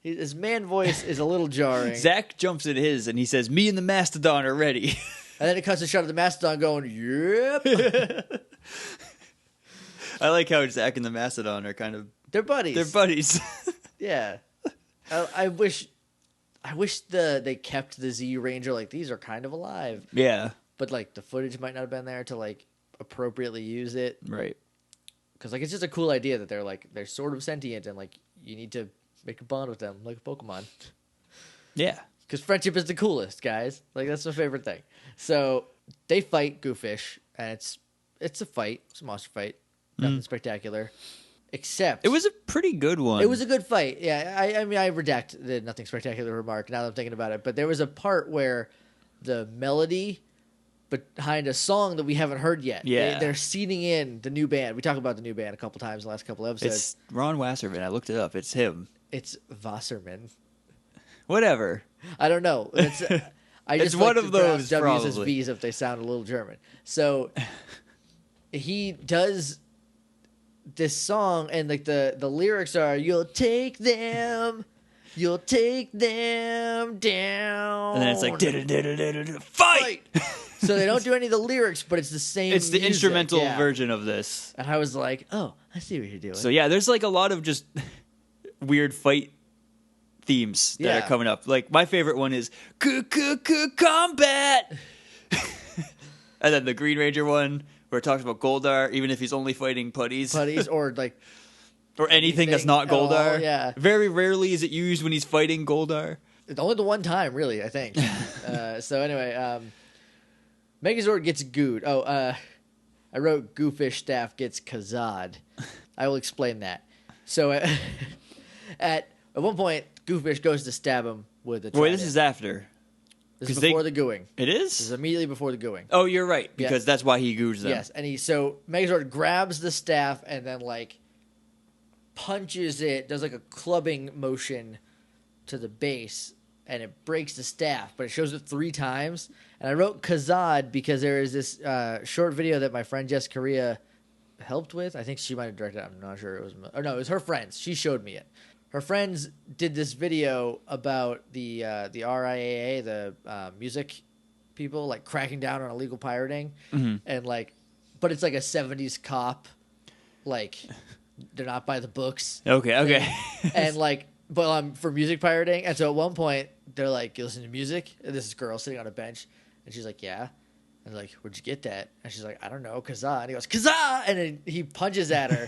His man voice is a little jarring. Zach jumps in his, and he says, "Me and the Mastodon are ready." And then it cuts a shot of the Mastodon going, "Yep." I like how Zach and the Mastodon are kind of they're buddies. They're buddies. Yeah, I wish they kept the Z Ranger like these are kind of alive. Yeah. But, like, the footage might not have been there to, like, appropriately use it. Right. Because, like, it's just a cool idea that they're sort of sentient and, like, you need to make a bond with them, like a Pokemon. Yeah. Because friendship is the coolest, guys. Like, that's my favorite thing. So, they fight Goofish, and it's a fight. It's a monster fight. Nothing spectacular. Except... It was a pretty good one. It was a good fight. Yeah, I mean, I redact the nothing spectacular remark now that I'm thinking about it. But there was a part where the melody... behind a song that we haven't heard yet. Yeah. They're seeding in the new band. We talked about the new band a couple times in the last couple episodes. It's Ron Wasserman. I looked it up. It's him. It's Wasserman. Whatever. I don't know. I just it's one like of to pronounce those, W's as probably. V's if they sound a little German. So he does this song, and like the lyrics are, "You'll take them down," And then it's like fight. So they don't do any of the lyrics, but it's the same. It's the music. instrumental Yeah. version of this. And I was like, "Oh, I see what you're doing." So yeah, there's like a lot of just weird fight themes that are coming up. Like my favorite one is combat. And then the Green Ranger one where it talks about Goldar, even if he's only fighting putties. Or like or anything that's not at all, Goldar. yeah. Very rarely is it used when he's fighting Goldar. It's only the one time, really, I think. So anyway, Megazord gets gooed. I wrote Goofish staff gets kazad. I will explain that. So at one point, Goofish goes to stab him with a trident. Wait, this is after. This is before the gooing. It is? This is immediately before the gooing. Oh, you're right, because that's why he goos them. Yes, and so Megazord grabs the staff and then like punches it, does like a clubbing motion to the base, and it breaks the staff, but it shows it 3 times. And I wrote Kazad because there is this short video that my friend Jess Correa helped with. I think she might have directed it. I'm not sure. It was her friends. She showed me it. Her friends did this video about the RIAA, the music people, like cracking down on illegal pirating, and like, but it's like a 70s cop, like they're not by the books. Okay. And like, but for music pirating, and so at one point they're like, "You listen to music?" And this girl sitting on a bench, and she's like, "Yeah." And like, "Where'd you get that?" And she's like, "I don't know, Kazaa." And he goes, "Kazaa!" And then he punches at her,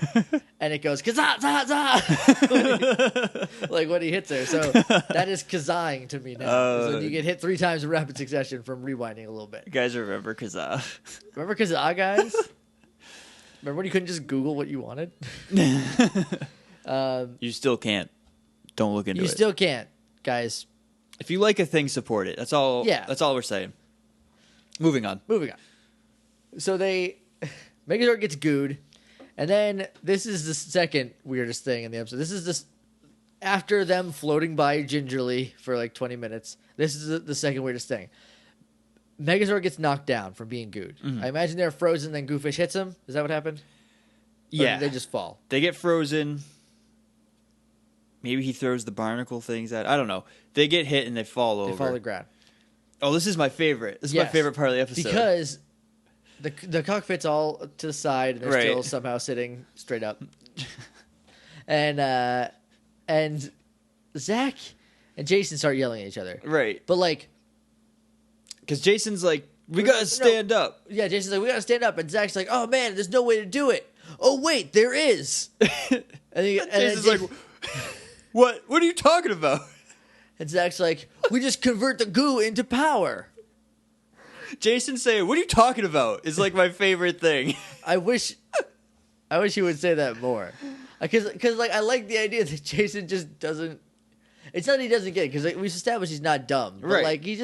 and it goes, "Kazaa, za, za!" Like when he hits her. So that is Kazaaing to me now. So you get hit 3 times in rapid succession from rewinding a little bit. You guys remember Kazaa? Remember Kazaa, guys? Remember when you couldn't just Google what you wanted? You still can't. Don't look into it. You still can't, guys. If you like a thing, support it. That's all. Yeah. That's all we're saying. Moving on. So Megazord gets gooed, and then this is the second weirdest thing in the episode. This is this after them floating by gingerly for like 20 minutes. This is the second weirdest thing. Megazord gets knocked down from being gooed. I imagine they're frozen, then Goofish hits him. Is that what happened? Yeah. Or they just fall. They get frozen. Maybe he throws the barnacle things at. I don't know. They get hit and they fall over. They fall to the ground. Oh, this is my favorite. This is my favorite part of the episode. Because the cockpit's all to the side, and they're still somehow sitting straight up. And Zach and Jason start yelling at each other. Right. But like, because Jason's like, we gotta stand up. Yeah, Jason's like, we gotta stand up. And Zach's like, oh man, there's no way to do it. Oh wait, there is. And Jason's like, what? What are you talking about? And Zach's like, we just convert the goo into power. Jason saying, what are you talking about? Is like my favorite thing. I wish he would say that more. Because like, I like the idea that Jason just doesn't. It's not that he doesn't get it, because like, we've established he's not dumb. But right. Like, you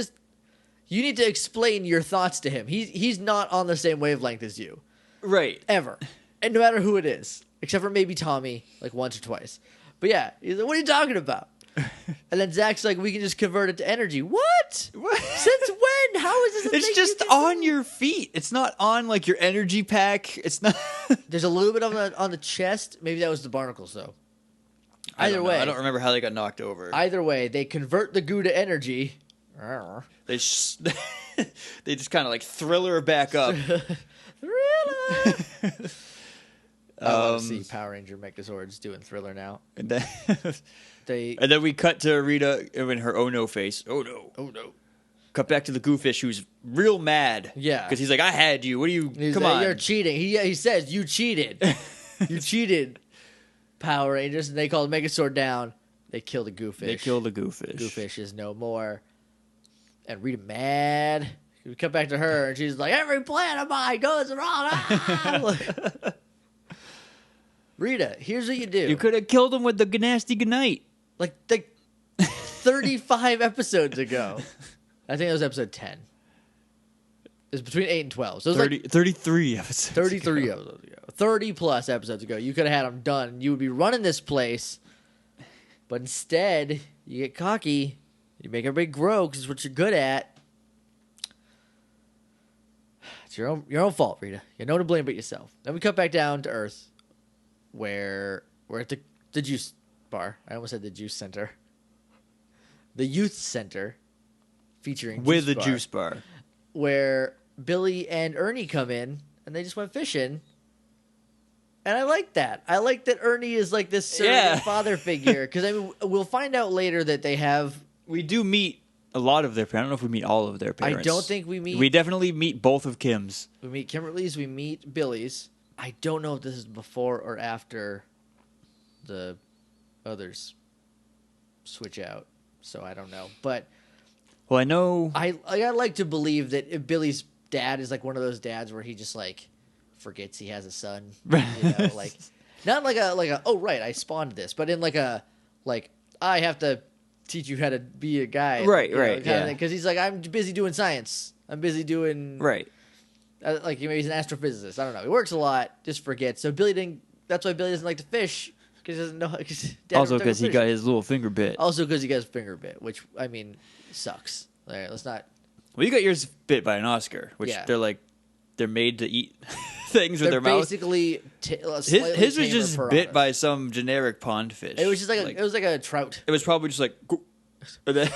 need to explain your thoughts to him. He's not on the same wavelength as you. Right. Ever. And no matter who it is. Except for maybe Tommy, like once or twice. But yeah, he's like, what are you talking about? And then Zach's like, we can just convert it to energy. What? Since when? How is this a thing? It's just on your feet. It's not on like your energy pack. It's not. There's a little bit on the chest. Maybe that was the barnacles, though. Either way. I don't remember how they got knocked over. Either way, they convert the goo to energy. They just kind of like thriller back up. Thriller! I want to see Power Ranger Megazords doing Thriller now. And then, and then we cut to Rita in her oh no face. Oh no. Oh no. Cut back to the Goofish who's real mad. Yeah. Because he's like, I had you. What do you... Come on. You're cheating. He says, you cheated. You cheated, Power Rangers. And they call the Megazord down. They kill the Goofish. They kill the Goofish. Goofish is no more. And Rita mad. We cut back to her, and she's like, every plan of mine goes wrong. Rita, here's what you do. You could have killed him with the nasty goodnight. Like 35 episodes ago. I think it was episode 10. It was between 8 and 12. So it was 33 episodes 33 episodes ago. 30 plus episodes ago. You could have had them done. You would be running this place. But instead, you get cocky. You make everybody grow because it's what you're good at. It's your own fault, Rita. You have no one to blame but yourself. Then we cut back down to Earth. where we're at the juice bar. I almost said the juice center. The youth center featuring With juice the bar, juice bar. where Billy and Ernie come in and they just went fishing. And I like that. I like that Ernie is like this surrogate father figure. Because I mean, we'll find out later that they have. We do meet a lot of their parents. I don't know if we meet all of their parents. I don't think we meet. We definitely meet both of Kim's. We meet Kimberly's. We meet Billy's. I don't know if this is before or after the others switch out. So I don't know. But well, I know. I like to believe that if Billy's dad is like one of those dads where he just like forgets he has a son. You know, like not like a oh right, I spawned this, but in like I have to teach you how to be a guy. Right, right. Yeah. Because he's like, I'm busy doing science. I'm busy doing right. Like maybe he's an astrophysicist. I don't know. He works a lot, just forgets. So Billy didn't. That's why Billy doesn't like to fish because he doesn't know. Also because he got his little finger bit. Also because he got his finger bit, which I mean sucks. All right, let's not. Well, you got yours bit by an Oscar, which they're made to eat things with their mouth. Basically, his was just bit by some generic pond fish. It was just like it was like a trout. It was probably just like. And then,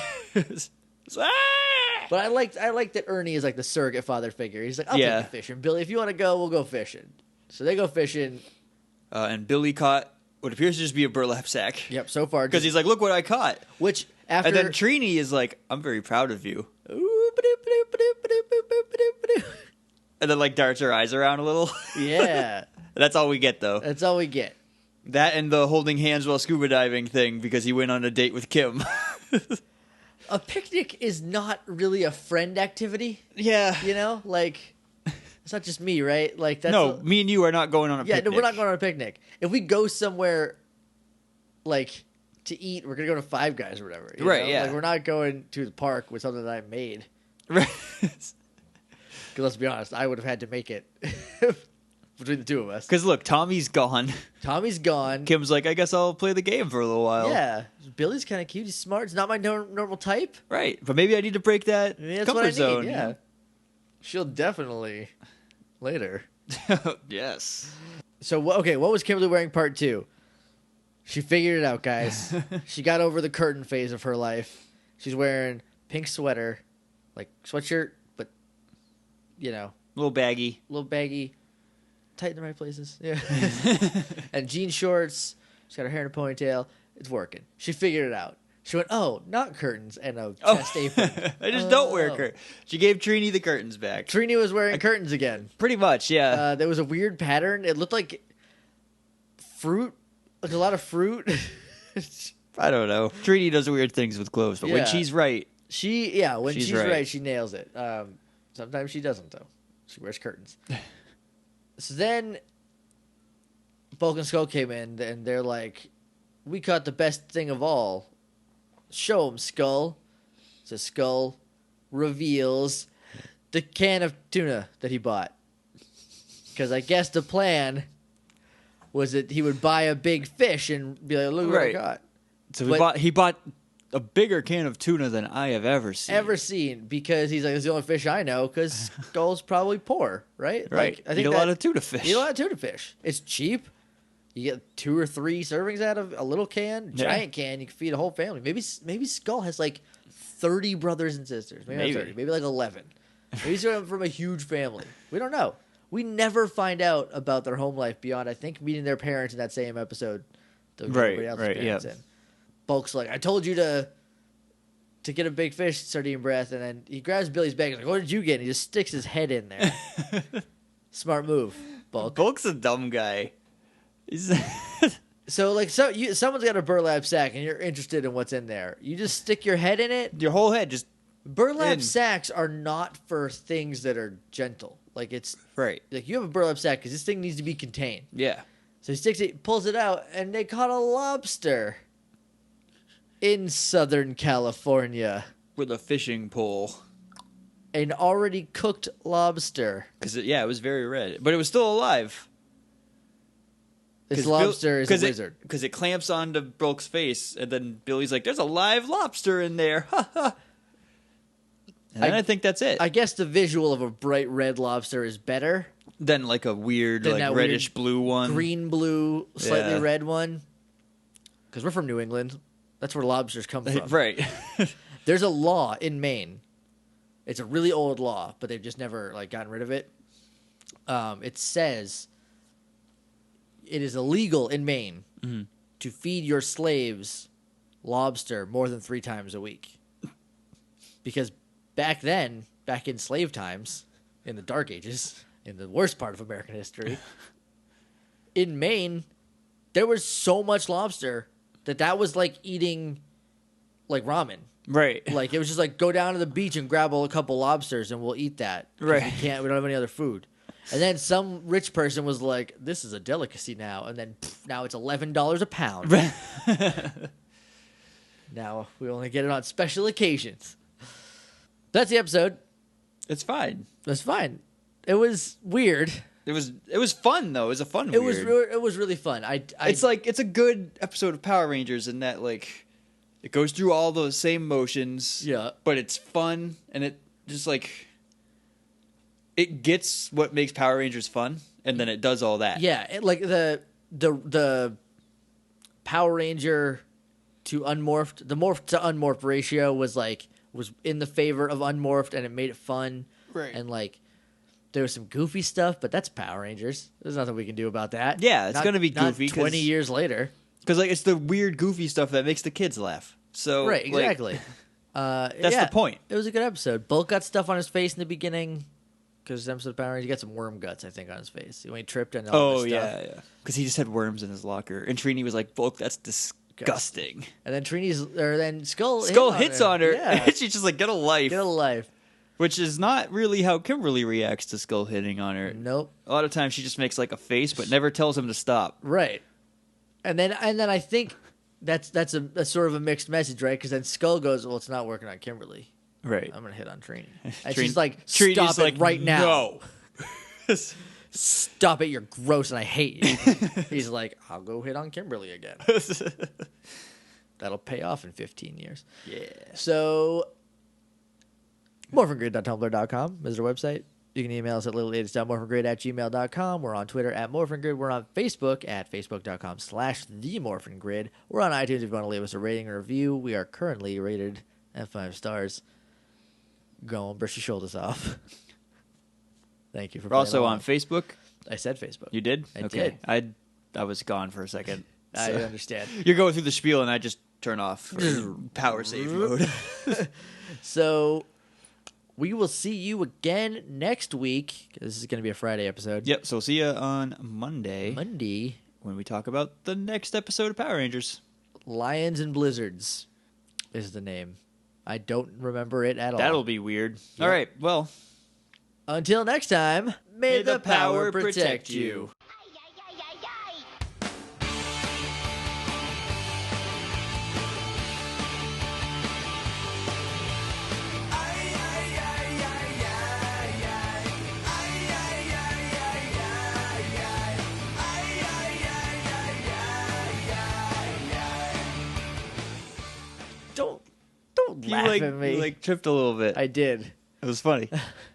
but I like that Ernie is like the surrogate father figure. He's like, I'll take you fishing, Billy. If you want to go, we'll go fishing. So they go fishing, and Billy caught what appears to just be a burlap sack. Yep, so far because he's like, look what I caught. Which after and then Trini is like, I'm very proud of you. And then like darts her eyes around a little. Yeah. That's all we get though. That's all we get. That and the holding hands while scuba diving thing because he went on a date with Kim. A picnic is not really a friend activity. Yeah. You know? Like, it's not just me, right? Like that's No, me and you are not going on a picnic. Yeah, no, we're not going on a picnic. If we go somewhere like to eat, we're going to go to Five Guys or whatever. You know? Yeah. Like, we're not going to the park with something that I made. Right. Because let's be honest, I would have had to make it between the two of us. Because look, Tommy's gone. Tommy's gone. Kim's like, I guess I'll play the game for a little while. Yeah. Billy's kind of cute. He's smart. He's not my normal type. Right. But maybe I need to break that comfort zone. Yeah. She'll definitely later. Yes. So, okay, what was Kimberly wearing part 2? She figured it out, guys. She got over the curtain phase of her life. She's wearing pink sweater, like sweatshirt, but, you know. A little baggy. Tight in the right places. Yeah. And jean shorts. She's got her hair in a ponytail. It's working. She figured it out. She went, oh, not curtains and a chest apron. I just don't wear curtains. She gave Trini the curtains back. Trini was wearing curtains again. Pretty much, yeah. There was a weird pattern. It looked like fruit, like a lot of fruit. I don't know. Trini does weird things with clothes, but when she's right. When she's right, she nails it. Sometimes she doesn't, though. She wears curtains. So then Bulk and Skull came in, and they're like, we caught the best thing of all. Show him, Skull. So Skull reveals the can of tuna that he bought. Because I guess the plan was that he would buy a big fish and be like, look what I got. So he bought a bigger can of tuna than I have ever seen. Because he's like, it's the only fish I know, because Skull's probably poor, right? Right. Like, I think eat a lot of tuna fish. Eat a lot of tuna fish. It's cheap. You get 2 or 3 servings out of a little can, giant can. You can feed a whole family. Maybe Skull has like 30 brothers and sisters. Maybe not 30. Maybe like 11. Maybe he's from a huge family. We don't know. We never find out about their home life beyond, I think, meeting their parents in that same episode. Right. Bulk's like, I told you to get a big fish, sardine breath, and then he grabs Billy's bag and like, what did you get? And he just sticks his head in there. Smart move, Bulk. Bulk's a dumb guy. Someone's got a burlap sack and you're interested in what's in there. You just stick your head in it. Your whole head just burlap sacks are not for things that are gentle. Like it's right. Like you have a burlap sack because this thing needs to be contained. Yeah. So he sticks it, pulls it out, and they caught a lobster in Southern California with a fishing pole. An already cooked lobster. Because it was very red, but it was still alive. This lobster is a wizard. Because it clamps onto Bulk's face, and then Billy's like, there's a live lobster in there. And I think that's it. I guess the visual of a bright red lobster is better. Then like a weird, Then like that reddish weird blue one. green, blue, slightly Yeah. red one. Because we're from New England. That's where lobsters come from. Right. There's a law in Maine. It's a really old law, but they've just never like gotten rid of it. It says it is illegal in Maine to feed your slaves lobster more than 3 times a week. Because back in slave times, in the Dark Ages, in the worst part of American history, in Maine, there was so much lobster that was like eating like ramen. Right. Like it was just like go down to the beach and grab a couple lobsters and we'll eat that. Right. We don't have any other food. And then some rich person was like, "This is a delicacy now." And then now it's $11 a pound. Now we only get it on special occasions. That's the episode. It's fine. That's fine. It was weird. It was fun though. It was a fun. It weird. was really fun. It's a good episode of Power Rangers in that like it goes through all those same motions. Yeah. But it's fun and it just like it gets what makes Power Rangers fun and then it does all that. Yeah, like the Power Ranger to unmorphed, the morphed to unmorphed ratio was in the favor of unmorphed and it made it fun. Right. And like there was some goofy stuff, but that's Power Rangers. There's nothing we can do about that. Yeah, it's gonna be goofy. 20 years later. Because like it's the weird, goofy stuff that makes the kids laugh. So Right, exactly. That's the point. It was a good episode. Bulk got stuff on his face in the beginning because episode of Power Rangers, he got some worm guts, I think, on his face when he tripped and all this stuff. Yeah. Because he just had worms in his locker, and Trini was like, "Bulk, that's disgusting." And then Skull hits on her, Yeah. and she's just like, "Get a life." Get a life. Which is not really how Kimberly reacts to Skull hitting on her. Nope. A lot of times she just makes like a face, but never tells him to stop. Right. And then I think that's sort of a mixed message, right? Because then Skull goes, "Well, it's not working on Kimberly. Right. I'm gonna hit on Trini." And she's like, Trini's "Stop it right now! No. Stop it! You're gross, and I hate you." He's like, "I'll go hit on Kimberly again. That'll pay off in 15 years." Yeah. So, morphingrid.tumblr.com is our website. You can email us at littlelatest.morphingrid@gmail.com. We're on Twitter at morphingrid. We're on Facebook at facebook.com/themorphingrid. We're on iTunes if you want to leave us a rating or review. We are currently rated at 5 stars. Go on, brush your shoulders off. Thank you for We're also along. on Facebook. I said Facebook. You did? I Okay. did. I was gone for a second. I So- understand. You're going through the spiel, and I just turn off power save mode. So, we will see you again next week. This is going to be a Friday episode. Yep. So see you on Monday Monday, when we talk about the next episode of Power Rangers. Lions and Blizzards is the name. I don't remember it at all. That'll be weird. Yep. All right. Well, Until next time, may the power protect you. Don't laugh at me. You tripped a little bit. I did. It was funny.